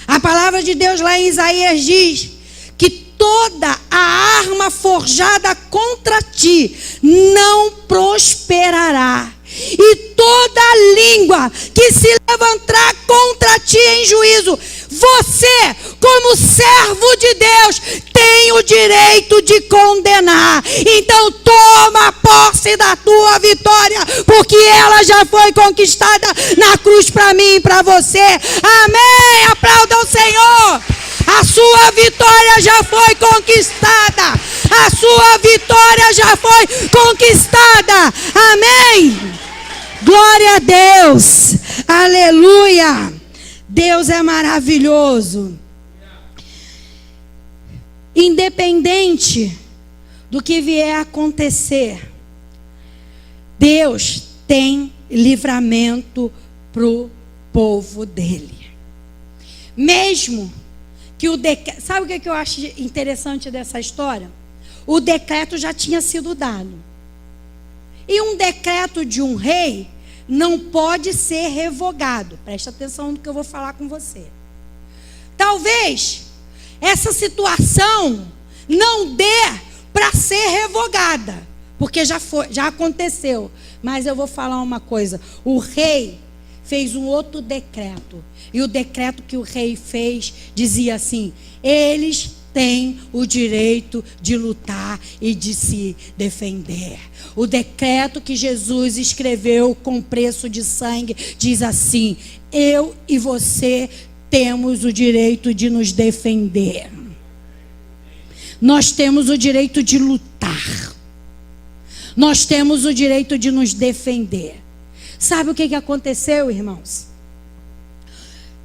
A palavra de Deus lá em Isaías diz que toda a arma forjada contra ti não prosperará. E toda língua que se levantar contra ti em juízo, você, como servo de Deus, tem o direito de condenar. Então toma posse da tua vitória, porque ela já foi conquistada na cruz para mim e para você. Amém? Aplauda o Senhor. A sua vitória já foi conquistada. A sua vitória já foi conquistada. Amém? Glória a Deus. Aleluia. Deus é maravilhoso. Independente do que vier a acontecer, Deus tem livramento para o povo dele. Mesmo que o decreto... Sabe o que eu acho interessante dessa história? O decreto já tinha sido dado. E um decreto de um rei não pode ser revogado. Presta atenção no que eu vou falar com você. Talvez essa situação não dê para ser revogada, porque já aconteceu. Mas eu vou falar uma coisa: o rei fez um outro decreto, e o decreto que o rei fez dizia assim: eles têm o direito de lutar e de se defender. O decreto que Jesus escreveu com preço de sangue diz assim: eu e você temos o direito de nos defender. Nós temos o direito de lutar. Nós temos o direito de nos defender. Sabe o que aconteceu, irmãos?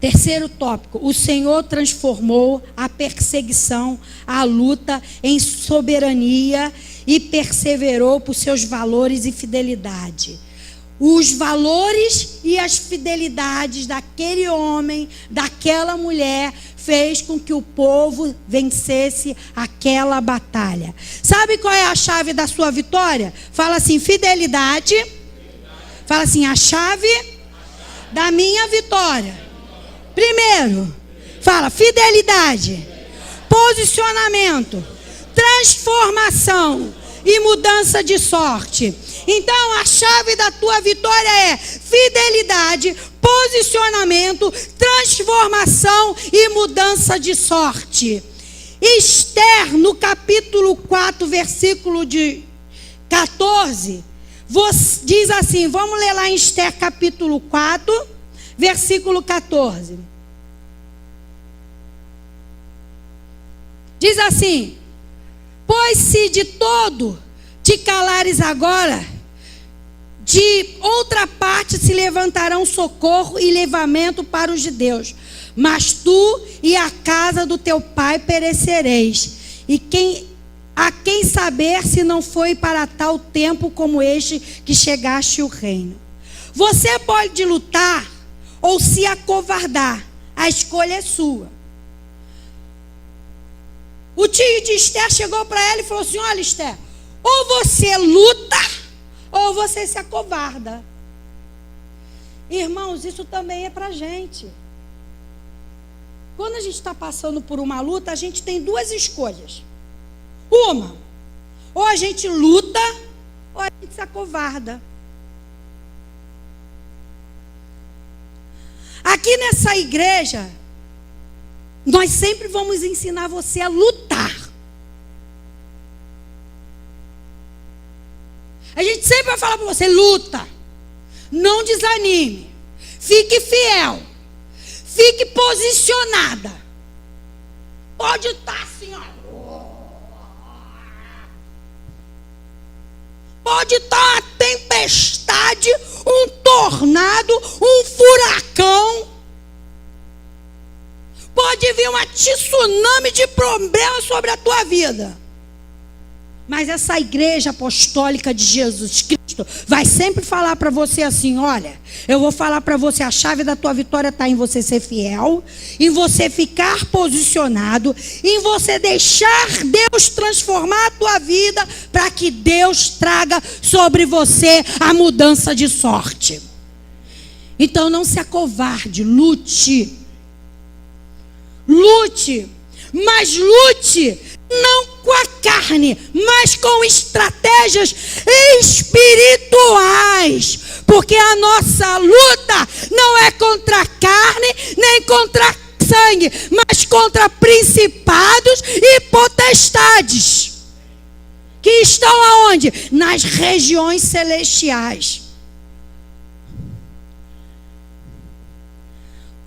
Terceiro tópico: o Senhor transformou a perseguição, a luta em soberania e perseverou por seus valores e fidelidade. Os valores e as fidelidades daquele homem, daquela mulher, fez com que o povo vencesse aquela batalha. Sabe qual é a chave da sua vitória? Fala assim: fidelidade. Fala assim: a chave da minha vitória. Primeiro, fala fidelidade, posicionamento, transformação e mudança de sorte. Então a chave da tua vitória é fidelidade, posicionamento, transformação e mudança de sorte. Esther, no capítulo 4, versículo de 14, diz assim, vamos ler lá em Esther capítulo 4, versículo 14. Diz assim: pois se de todo te calares agora, de outra parte se levantarão socorro e livramento para os judeus, mas tu e a casa do teu pai perecereis. E a quem saber se não foi para tal tempo como este que chegaste o reino. Você pode lutar ou se acovardar, a escolha é sua. O tio de Esther chegou para ela e falou assim: olha, Esther, ou você luta ou você se acovarda. Irmãos, isso também é para a gente. Quando a gente está passando por uma luta, a gente tem duas escolhas. Uma, ou a gente luta ou a gente se acovarda. Aqui nessa igreja, nós sempre vamos ensinar você a lutar. A gente sempre vai falar para você: luta, não desanime, fique fiel, fique posicionada. Pode estar assim, ó. Pode estar uma tempestade, um tornado, um furacão. Pode vir uma tsunami de problemas sobre a tua vida. Mas essa igreja apostólica de Jesus Cristo vai sempre falar para você assim: olha, eu vou falar para você, a chave da tua vitória está em você ser fiel, em você ficar posicionado, em você deixar Deus transformar a tua vida, para que Deus traga sobre você a mudança de sorte. Então não se acovarde, lute. Lute, mas lute não com a carne, mas com estratégias espirituais. Porque a nossa luta não é contra a carne, nem contra sangue, mas contra principados e potestades. Que estão aonde? Nas regiões celestiais.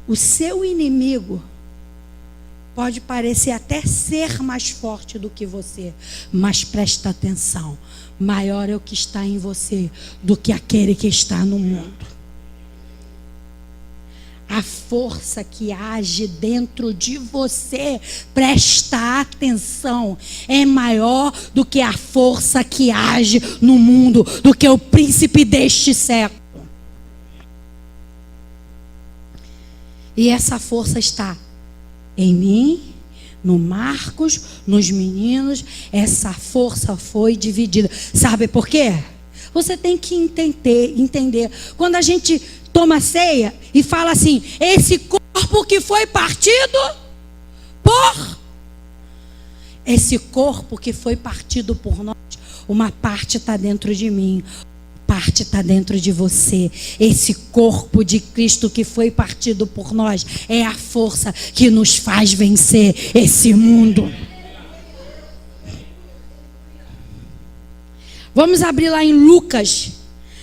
O seu inimigo pode parecer até ser mais forte do que você, mas presta atenção: maior é o que está em você do que aquele que está no mundo. A força que age dentro de você, presta atenção, é maior do que a força que age no mundo, do que o príncipe deste século. E essa força está em mim, no Marcos, nos meninos. Essa força foi dividida. Sabe por quê? Você tem que entender. Quando a gente toma ceia e fala assim: esse corpo que foi partido por... Esse corpo que foi partido por nós, uma parte está dentro de mim, parte está dentro de você. Esse corpo de Cristo que foi partido por nós é a força que nos faz vencer esse mundo. Vamos abrir lá em Lucas,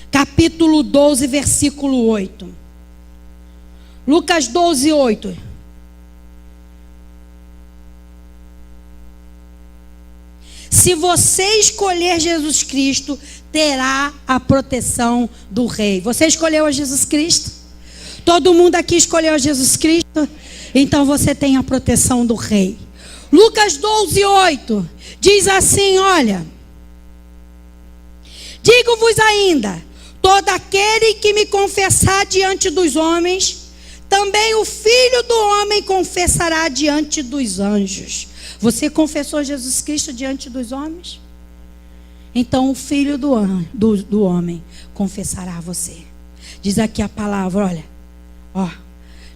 capítulo 12, versículo 8. Lucas 12, 8. Se você escolher Jesus Cristo, terá a proteção do Rei. Você escolheu a Jesus Cristo? Todo mundo aqui escolheu a Jesus Cristo? Então você tem a proteção do Rei. Lucas 12, 8 diz assim: olha, digo-vos ainda, todo aquele que me confessar diante dos homens, também o Filho do Homem confessará diante dos anjos. Você confessou Jesus Cristo diante dos homens? Então o Filho do Homem confessará a você. Diz aqui a palavra, olha,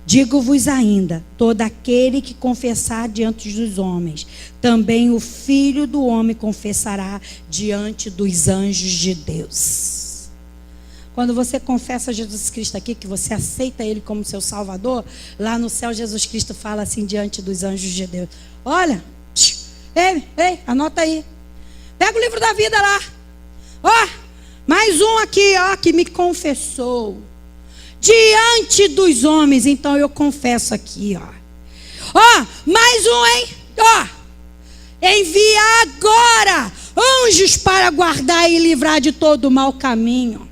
digo-vos ainda, todo aquele que confessar diante dos homens, também o Filho do Homem confessará diante dos anjos de Deus. Quando você confessa Jesus Cristo aqui, que você aceita Ele como seu Salvador, lá no céu Jesus Cristo fala assim diante dos anjos de Deus: olha, ei, anota aí. Pega o livro da vida lá. Mais um aqui, que me confessou. diante dos homens. Então eu confesso aqui, mais um, hein? Envia agora anjos para guardar e livrar de todo mau caminho.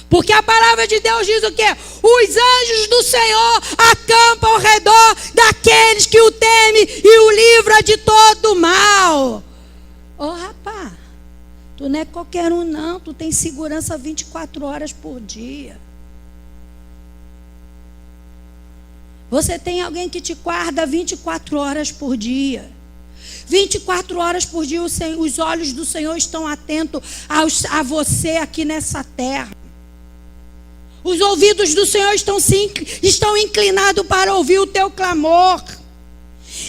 Porque a palavra de Deus diz o quê? Os anjos do Senhor acampam ao redor daqueles que o temem e o livra de todo mal. Rapaz, tu não é qualquer um não, tu tem segurança 24 horas por dia. Você tem alguém que te guarda 24 horas por dia. 24 horas por dia os olhos do Senhor estão atentos a você aqui nessa terra. Os ouvidos do Senhor estão inclinados para ouvir o teu clamor.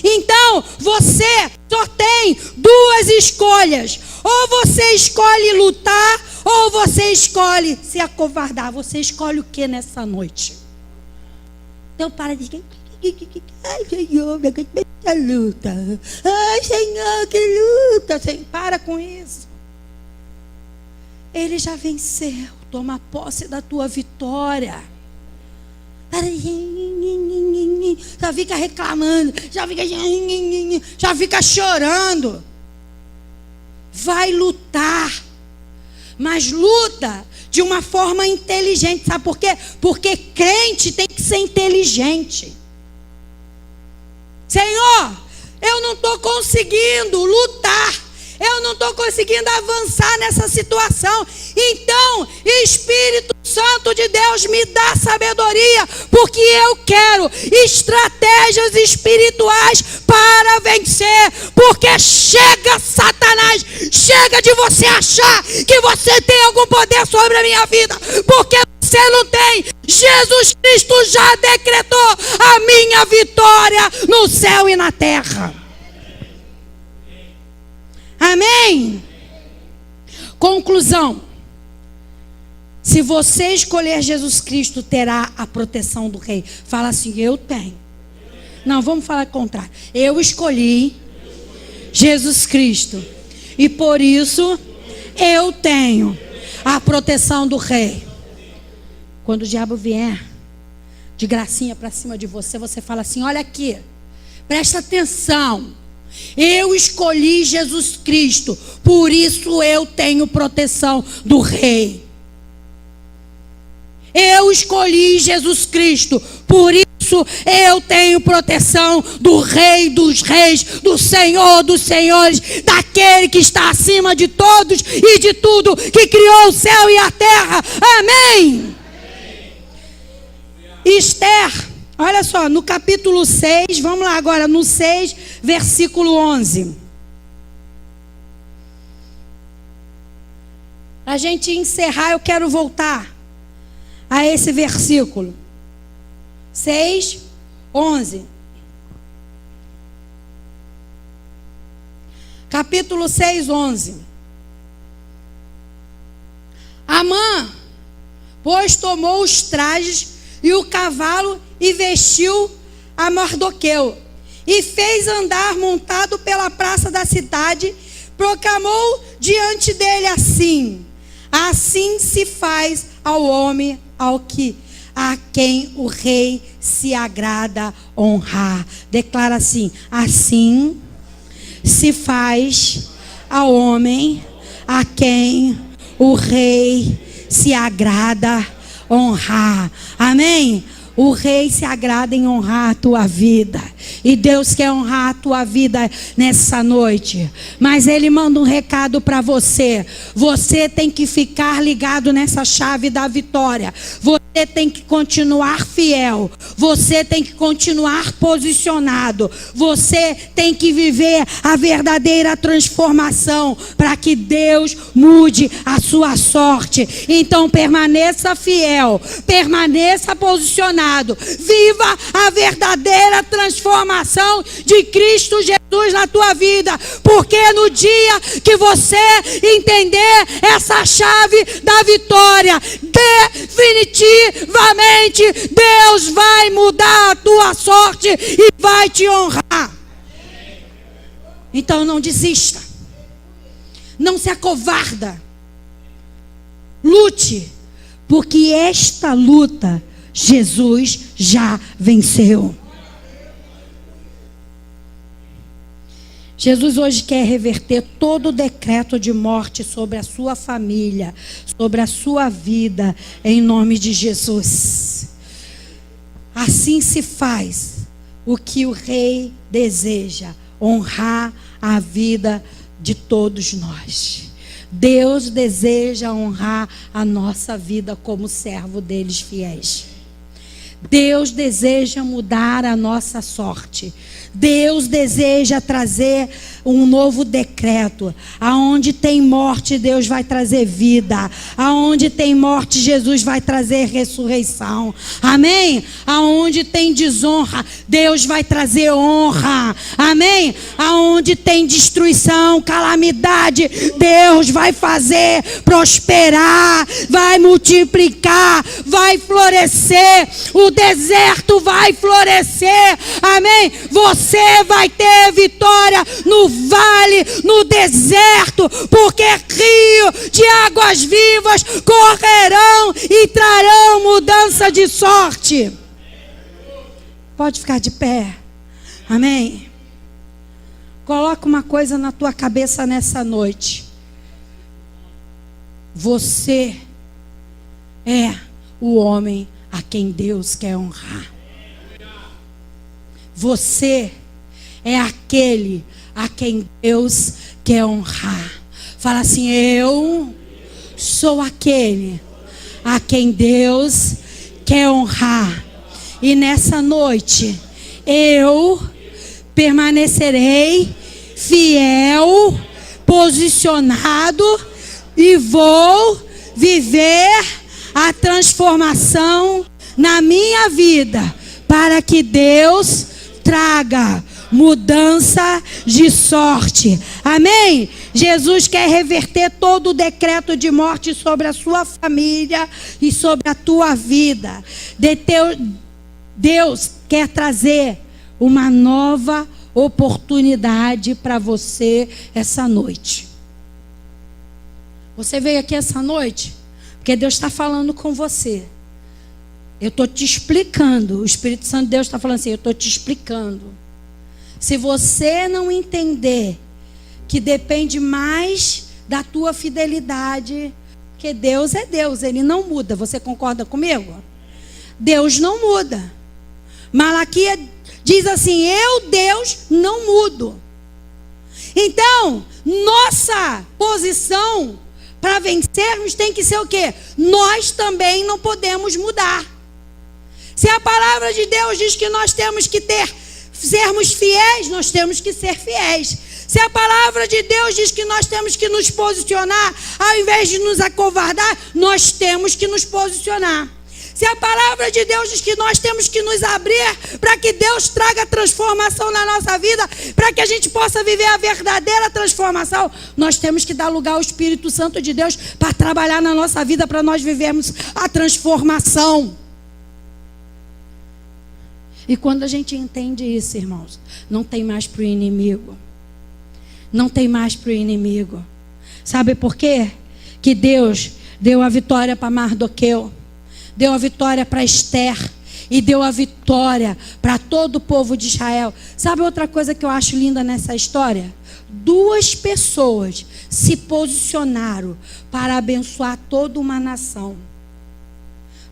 Então, você só tem duas escolhas. Ou você escolhe lutar, ou você escolhe se acovardar. Você escolhe o que nessa noite? Então, para de dizer, ai, Senhor, que luta. Ai, Senhor, que luta. Para com isso. Ele já venceu. Toma posse da tua vitória. Já fica reclamando, já fica chorando. Vai lutar, mas luta de uma forma inteligente. Sabe por quê? Porque crente tem que ser inteligente. Senhor, eu não estou conseguindo lutar. Eu não estou conseguindo avançar nessa situação. Então, Espírito Santo de Deus, me dá sabedoria, porque eu quero estratégias espirituais para vencer. Porque chega, Satanás, chega de você achar que você tem algum poder sobre a minha vida, porque você não tem. Jesus Cristo já decretou a minha vitória no céu e na terra. Amém? Conclusão. Se você escolher Jesus Cristo, terá a proteção do Rei. Fala assim, eu tenho. Não, vamos falar o contrário. Eu escolhi Jesus Cristo. E por isso, eu tenho a proteção do Rei. Quando o diabo vier de gracinha para cima de você, você fala assim, olha aqui. Presta atenção. Eu escolhi Jesus Cristo, por isso eu tenho proteção do Rei. Eu escolhi Jesus Cristo, por isso eu tenho proteção do Rei dos Reis, do Senhor dos Senhores, daquele que está acima de todos e de tudo, que criou o céu e a terra. Amém? Esther. Olha só, no capítulo 6, vamos lá agora, no 6, versículo 11. Para a gente encerrar, eu quero voltar a esse versículo. 6, 11. Capítulo 6, 11. Amã, pois tomou os trajes e o cavalo e vestiu a Mardoqueu e fez andar montado pela praça da cidade, proclamou diante dele assim: assim se faz ao homem a quem o rei se agrada honrar. Declara assim: assim se faz ao homem a quem o rei se agrada honrar. Amém? O Rei se agrada em honrar a tua vida. E Deus quer honrar a tua vida nessa noite. Mas Ele manda um recado para você. Você tem que ficar ligado nessa chave da vitória. Você tem que continuar fiel. Você tem que continuar posicionado. Você tem que viver a verdadeira transformação para que Deus mude a sua sorte. Então permaneça fiel. Permaneça posicionado. Viva a verdadeira transformação de Cristo Jesus na tua vida, porque no dia que você entender essa chave da vitória, definitivamente Deus vai mudar a tua sorte e vai te honrar. Então não desista, não se acovarda, lute, porque esta luta Jesus já venceu. Jesus hoje quer reverter todo o decreto de morte sobre a sua família, sobre a sua vida, em nome de Jesus. Assim se faz o que o Rei deseja, honrar a vida de todos nós. Deus deseja honrar a nossa vida como servo deles fiéis. Deus deseja mudar a nossa sorte. Deus deseja trazer um novo decreto. Aonde tem morte, Deus vai trazer vida. Aonde tem morte, Jesus vai trazer ressurreição. Amém? Aonde tem desonra, Deus vai trazer honra. Amém? Aonde tem destruição, calamidade, Deus vai fazer prosperar, vai multiplicar, vai florescer. O deserto vai florescer. Amém? Você vai ter vitória no vale, no deserto, porque rio de águas vivas correrão e trarão mudança de sorte. Pode ficar de pé. Amém? Coloca uma coisa na tua cabeça nessa noite. Você é o homem a quem Deus quer honrar. Você é aquele a quem Deus quer honrar. Fala assim: eu sou aquele a quem Deus quer honrar. E nessa noite eu permanecerei fiel, posicionado, e vou viver a transformação na minha vida, para que Deus traga mudança de sorte. Amém? Jesus quer reverter todo o decreto de morte sobre a sua família e sobre a tua vida. Deus quer trazer uma nova oportunidade para você essa noite. Você veio aqui essa noite porque Deus está falando com você. Eu estou te explicando. O Espírito Santo de Deus está falando assim: eu estou te explicando. Se você não entender que depende mais da tua fidelidade, que Deus é Deus, Ele não muda. Você concorda comigo? Deus não muda. Malaquias diz assim: eu, Deus, não mudo. Então, nossa posição para vencermos tem que ser o quê? Nós também não podemos mudar. Se a palavra de Deus diz que nós temos que sermos fiéis, nós temos que ser fiéis. Se a palavra de Deus diz que nós temos que nos posicionar, ao invés de nos acovardar, nós temos que nos posicionar. Se a palavra de Deus diz que nós temos que nos abrir para que Deus traga transformação na nossa vida, para que a gente possa viver a verdadeira transformação, nós temos que dar lugar ao Espírito Santo de Deus para trabalhar na nossa vida, para nós vivermos a transformação. E quando a gente entende isso, irmãos, não tem mais para o inimigo. Não tem mais para o inimigo. Sabe por quê? Que Deus deu a vitória para Mardoqueu, deu a vitória para Esther e deu a vitória para todo o povo de Israel. Sabe outra coisa que eu acho linda nessa história? 2 pessoas se posicionaram para abençoar toda uma nação.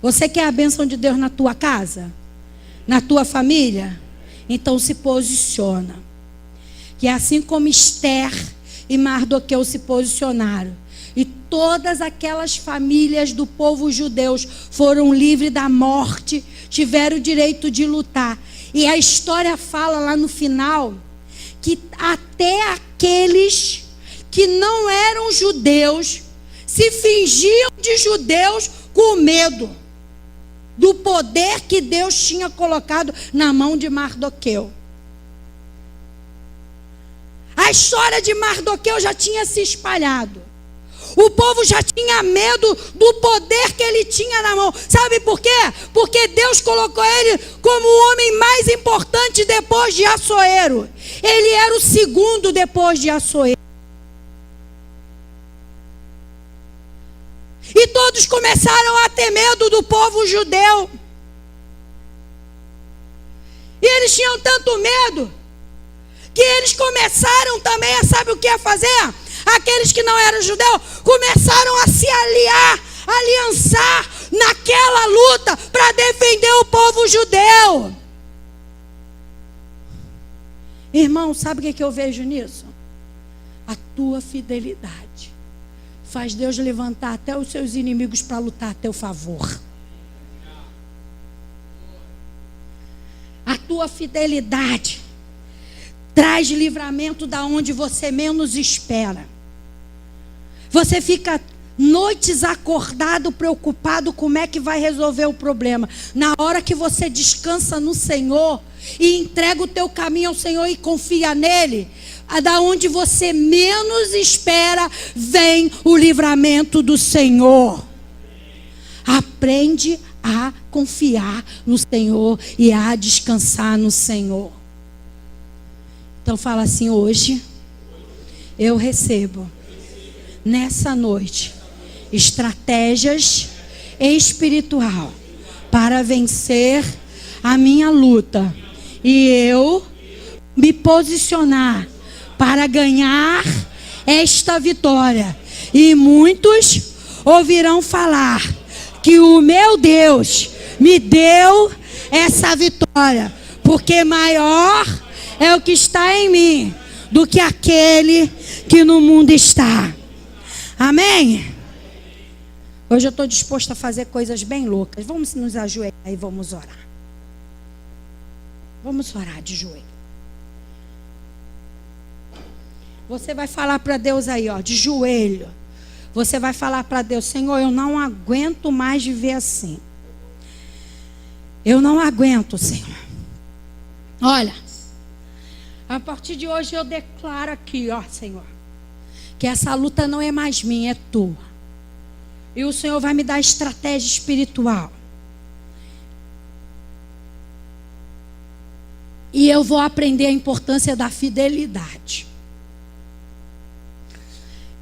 Você quer a bênção de Deus na tua casa? Na tua família? Então se posiciona. Que assim como Esther e Mardoqueu se posicionaram, e todas aquelas famílias do povo judeu foram livres da morte, tiveram o direito de lutar. E a história fala lá no final que até aqueles que não eram judeus se fingiam de judeus com medo do poder que Deus tinha colocado na mão de Mardoqueu. A história de Mardoqueu já tinha se espalhado. O povo já tinha medo do poder que ele tinha na mão. Sabe por quê? Porque Deus colocou ele como o homem mais importante depois de Assuero. Ele era o segundo depois de Assuero. E todos começaram a ter medo do povo judeu. eles tinham tanto medo que eles começaram também a, sabe o que a fazer? Aqueles que não eram judeus começaram a se aliançar naquela luta para defender o povo judeu. Irmão, sabe o que eu vejo nisso? A tua fidelidade faz Deus levantar até os seus inimigos para lutar a teu favor. A tua fidelidade traz livramento da onde você menos espera. Você fica noites acordado, preocupado como é que vai resolver o problema. Na hora que você descansa no Senhor e entrega o teu caminho ao Senhor e confia nele, da onde você menos espera, vem o livramento do Senhor. Aprende a confiar no Senhor e a descansar no Senhor. Então fala assim: hoje eu recebo nessa noite estratégias espiritual para vencer a minha luta e eu me posicionar para ganhar esta vitória. E muitos ouvirão falar que o meu Deus me deu essa vitória, porque maior é o que está em mim do que aquele que no mundo está. Amém? Hoje eu estou disposto a fazer coisas bem loucas. Vamos nos ajoelhar e vamos orar. Vamos orar de joelho. Você vai falar para Deus aí, ó, de joelho. Você vai falar para Deus: Senhor, eu não aguento mais viver assim. Eu não aguento, Senhor. Olha, a partir de hoje eu declaro aqui, ó, Senhor, que essa luta não é mais minha, é tua. E o Senhor vai me dar estratégia espiritual. E eu vou aprender a importância da fidelidade.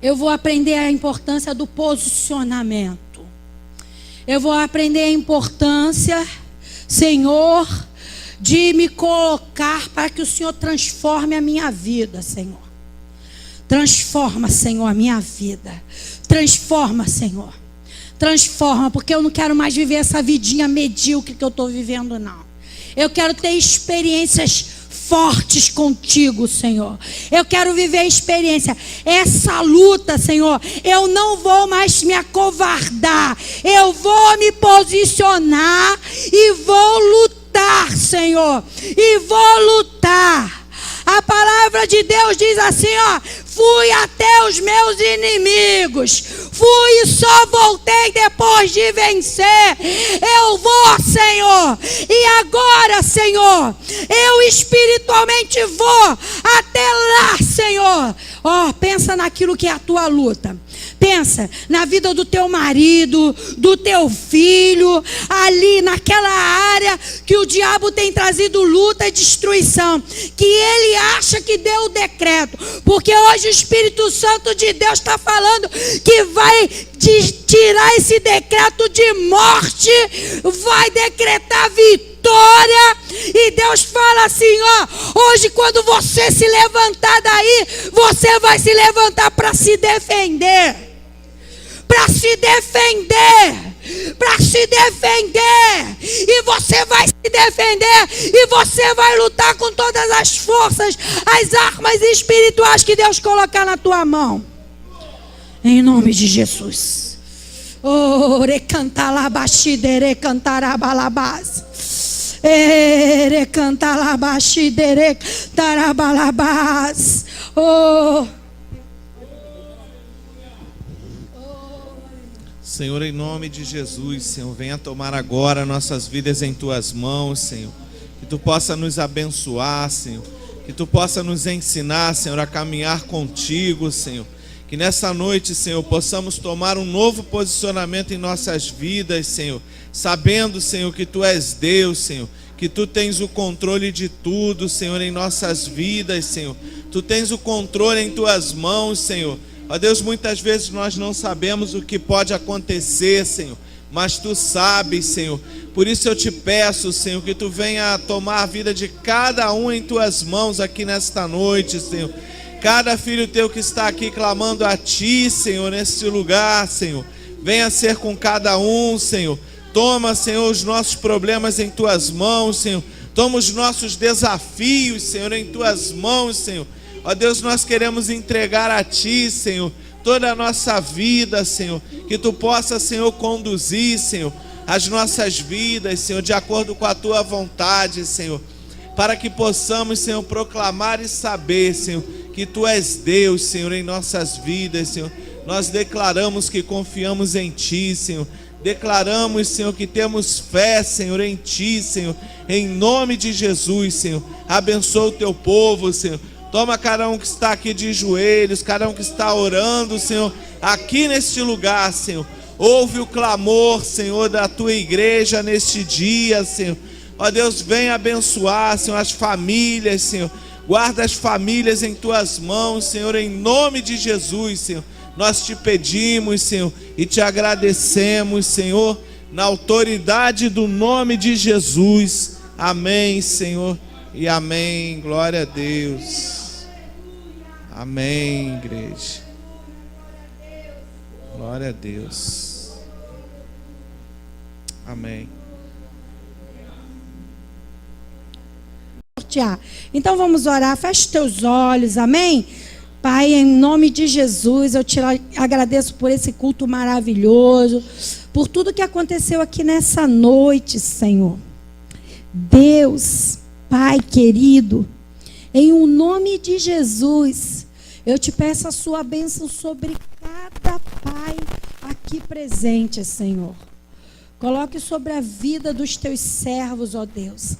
Eu vou aprender a importância do posicionamento. Eu vou aprender a importância, Senhor, de me colocar para que o Senhor transforme a minha vida, Senhor. Transforma, Senhor, a minha vida. Transforma, Senhor. Transforma, porque eu não quero mais viver essa vidinha medíocre que eu estou vivendo, não. Eu quero ter experiências fortes contigo, Senhor. Eu quero viver a experiência. Essa luta, Senhor, eu não vou mais me acovardar. Eu vou me posicionar e vou lutar, Senhor. E vou lutar. A palavra de Deus diz assim, ó: fui até os meus inimigos, fui e só voltei depois de vencer. Eu vou, Senhor, e agora, Senhor, eu espiritualmente vou até lá, Senhor. Ó, pensa naquilo que é a tua luta. Pensa na vida do teu marido, do teu filho, ali naquela área que o diabo tem trazido luta e destruição, que ele acha que deu o decreto, porque hoje o Espírito Santo de Deus está falando que vai tirar esse decreto de morte, vai decretar vitória. E Deus fala assim, ó: hoje quando você se levantar daí, você vai se levantar para se defender. Para se defender, para se defender, e você vai se defender, e você vai lutar com todas as forças, as armas espirituais que Deus colocar na tua mão, em nome de Jesus. Oh, recantalabashidere cantarabalabás, recantalabashidere tarabalabás. Oh, Senhor, em nome de Jesus, Senhor, venha tomar agora nossas vidas em Tuas mãos, Senhor. Que Tu possa nos abençoar, Senhor. Que Tu possa nos ensinar, Senhor, a caminhar contigo, Senhor. Que nessa noite, Senhor, possamos tomar um novo posicionamento em nossas vidas, Senhor. Sabendo, Senhor, que Tu és Deus, Senhor. Que Tu tens o controle de tudo, Senhor, em nossas vidas, Senhor. Tu tens o controle em Tuas mãos, Senhor. Ó Deus, muitas vezes nós não sabemos o que pode acontecer, Senhor, mas Tu sabes, Senhor. Por isso eu te peço, Senhor, que Tu venha tomar a vida de cada um em Tuas mãos aqui nesta noite, Senhor. Cada filho Teu que está aqui clamando a Ti, Senhor, neste lugar, Senhor. Venha ser com cada um, Senhor. Toma, Senhor, os nossos problemas em Tuas mãos, Senhor. Toma os nossos desafios, Senhor, em Tuas mãos, Senhor. Ó Deus, nós queremos entregar a Ti, Senhor, toda a nossa vida, Senhor. Que Tu possa, Senhor, conduzir, Senhor, as nossas vidas, Senhor, de acordo com a Tua vontade, Senhor. Para que possamos, Senhor, proclamar e saber, Senhor, que Tu és Deus, Senhor, em nossas vidas, Senhor. Nós declaramos que confiamos em Ti, Senhor. Declaramos, Senhor, que temos fé, Senhor, em Ti, Senhor. Em nome de Jesus, Senhor. Abençoa o Teu povo, Senhor. Toma cada um que está aqui de joelhos, cada um que está orando, Senhor, aqui neste lugar, Senhor. Ouve o clamor, Senhor, da Tua igreja neste dia, Senhor. Ó Deus, venha abençoar, Senhor, as famílias, Senhor. Guarda as famílias em Tuas mãos, Senhor, em nome de Jesus, Senhor. Nós Te pedimos, Senhor, e Te agradecemos, Senhor, na autoridade do nome de Jesus. Amém, Senhor, e amém. Glória a Deus. Amém, igreja. Glória a Deus. Amém. Então vamos orar. Feche teus olhos, amém? Pai, em nome de Jesus, eu te agradeço por esse culto maravilhoso, por tudo que aconteceu aqui nessa noite, Senhor. Deus, Pai querido, em o nome de Jesus, eu te peço a sua bênção sobre cada pai aqui presente, Senhor. Coloque sobre a vida dos teus servos, ó Deus,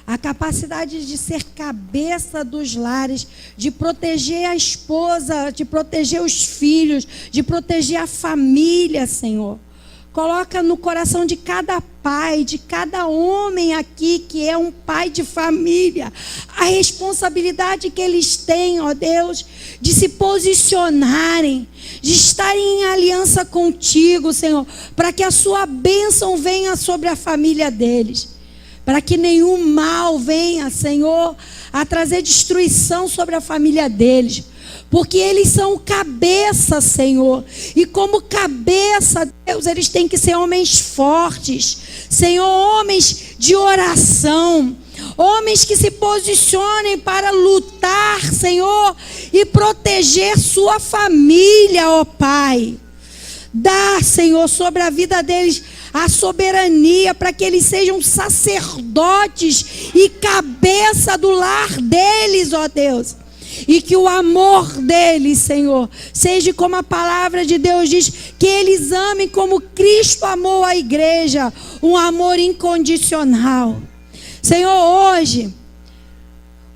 a capacidade de ser cabeça dos lares, de proteger a esposa, de proteger os filhos, de proteger a família, Senhor. Coloca no coração de cada pai, de cada homem aqui que é um pai de família, a responsabilidade que eles têm, ó Deus, de se posicionarem, de estarem em aliança contigo, Senhor, para que a sua bênção venha sobre a família deles. Para que nenhum mal venha, Senhor, a trazer destruição sobre a família deles. Porque eles são cabeça, Senhor. E como cabeça, Deus, eles têm que ser homens fortes. Senhor, homens de oração. Homens que se posicionem para lutar, Senhor, e proteger sua família, ó Pai. Dá, Senhor, sobre a vida deles a soberania, para que eles sejam sacerdotes e cabeça do lar deles, ó Deus. E que o amor deles, Senhor, seja como a palavra de Deus diz, que eles amem como Cristo amou a igreja, um amor incondicional. Senhor, hoje,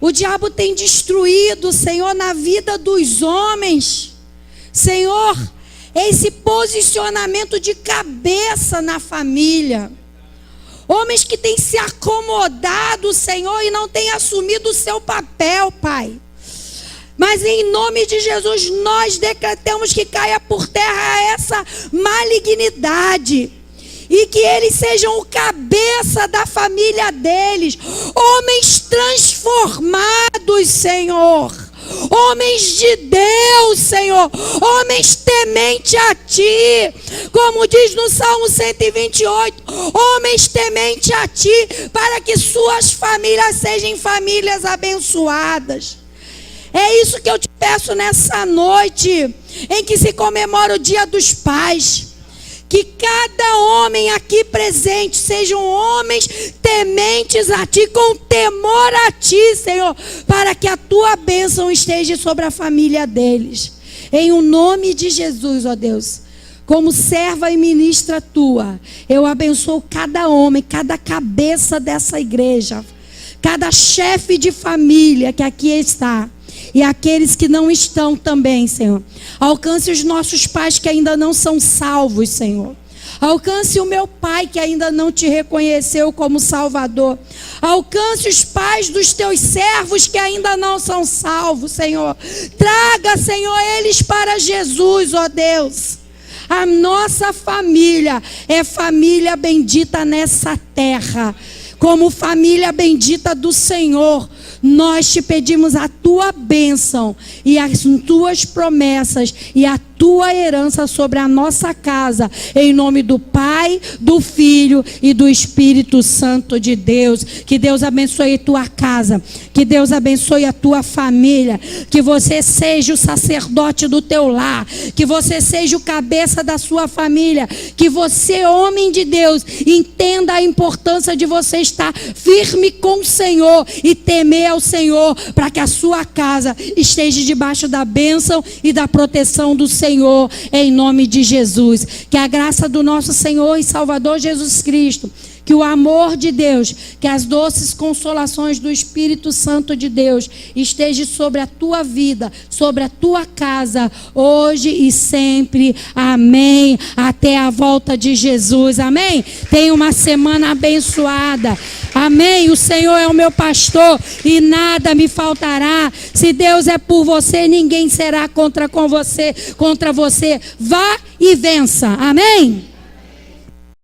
o diabo tem destruído, Senhor, na vida dos homens, Senhor, esse posicionamento de cabeça na família. Homens que têm se acomodado, Senhor, e não têm assumido o seu papel, Pai. Mas em nome de Jesus, nós decretamos que caia por terra essa malignidade. E que eles sejam o cabeça da família deles. Homens transformados, Senhor. Homens de Deus, Senhor, homens temente a Ti, como diz no Salmo 128, homens temente a Ti, para que suas famílias sejam famílias abençoadas. É isso que eu te peço nessa noite, em que se comemora o Dia dos Pais. Que cada homem aqui presente sejam homens tementes a Ti, com temor a Ti, Senhor, para que a Tua bênção esteja sobre a família deles. Em o nome de Jesus, ó Deus, como serva e ministra Tua, eu abençoo cada homem, cada cabeça dessa igreja, cada chefe de família que aqui está. E aqueles que não estão também, Senhor. Alcance os nossos pais que ainda não são salvos, Senhor. Alcance o meu pai que ainda não Te reconheceu como Salvador. Alcance os pais dos Teus servos que ainda não são salvos, Senhor. Traga, Senhor, eles para Jesus, ó Deus. A nossa família é família bendita nessa terra. Como família bendita do Senhor, nós te pedimos a tua bênção e as tuas promessas e a tua herança sobre a nossa casa, em nome do Pai, do Filho e do Espírito Santo de Deus. Que Deus abençoe a tua casa, que Deus abençoe a tua família, que você seja o sacerdote do teu lar, que você seja o cabeça da sua família, que você, homem de Deus, entenda a importância de você estar firme com o Senhor e temer ao Senhor, para que a sua casa esteja debaixo da bênção e da proteção do Senhor, em nome de Jesus. Que a graça do nosso Senhor e Salvador Jesus Cristo, que o amor de Deus, que as doces consolações do Espírito Santo de Deus esteja sobre a tua vida, sobre a tua casa, hoje e sempre. Amém. Até a volta de Jesus. Amém. Tenha uma semana abençoada. Amém. O Senhor é o meu pastor e nada me faltará. Se Deus é por você, ninguém será contra você. Vá e vença. Amém.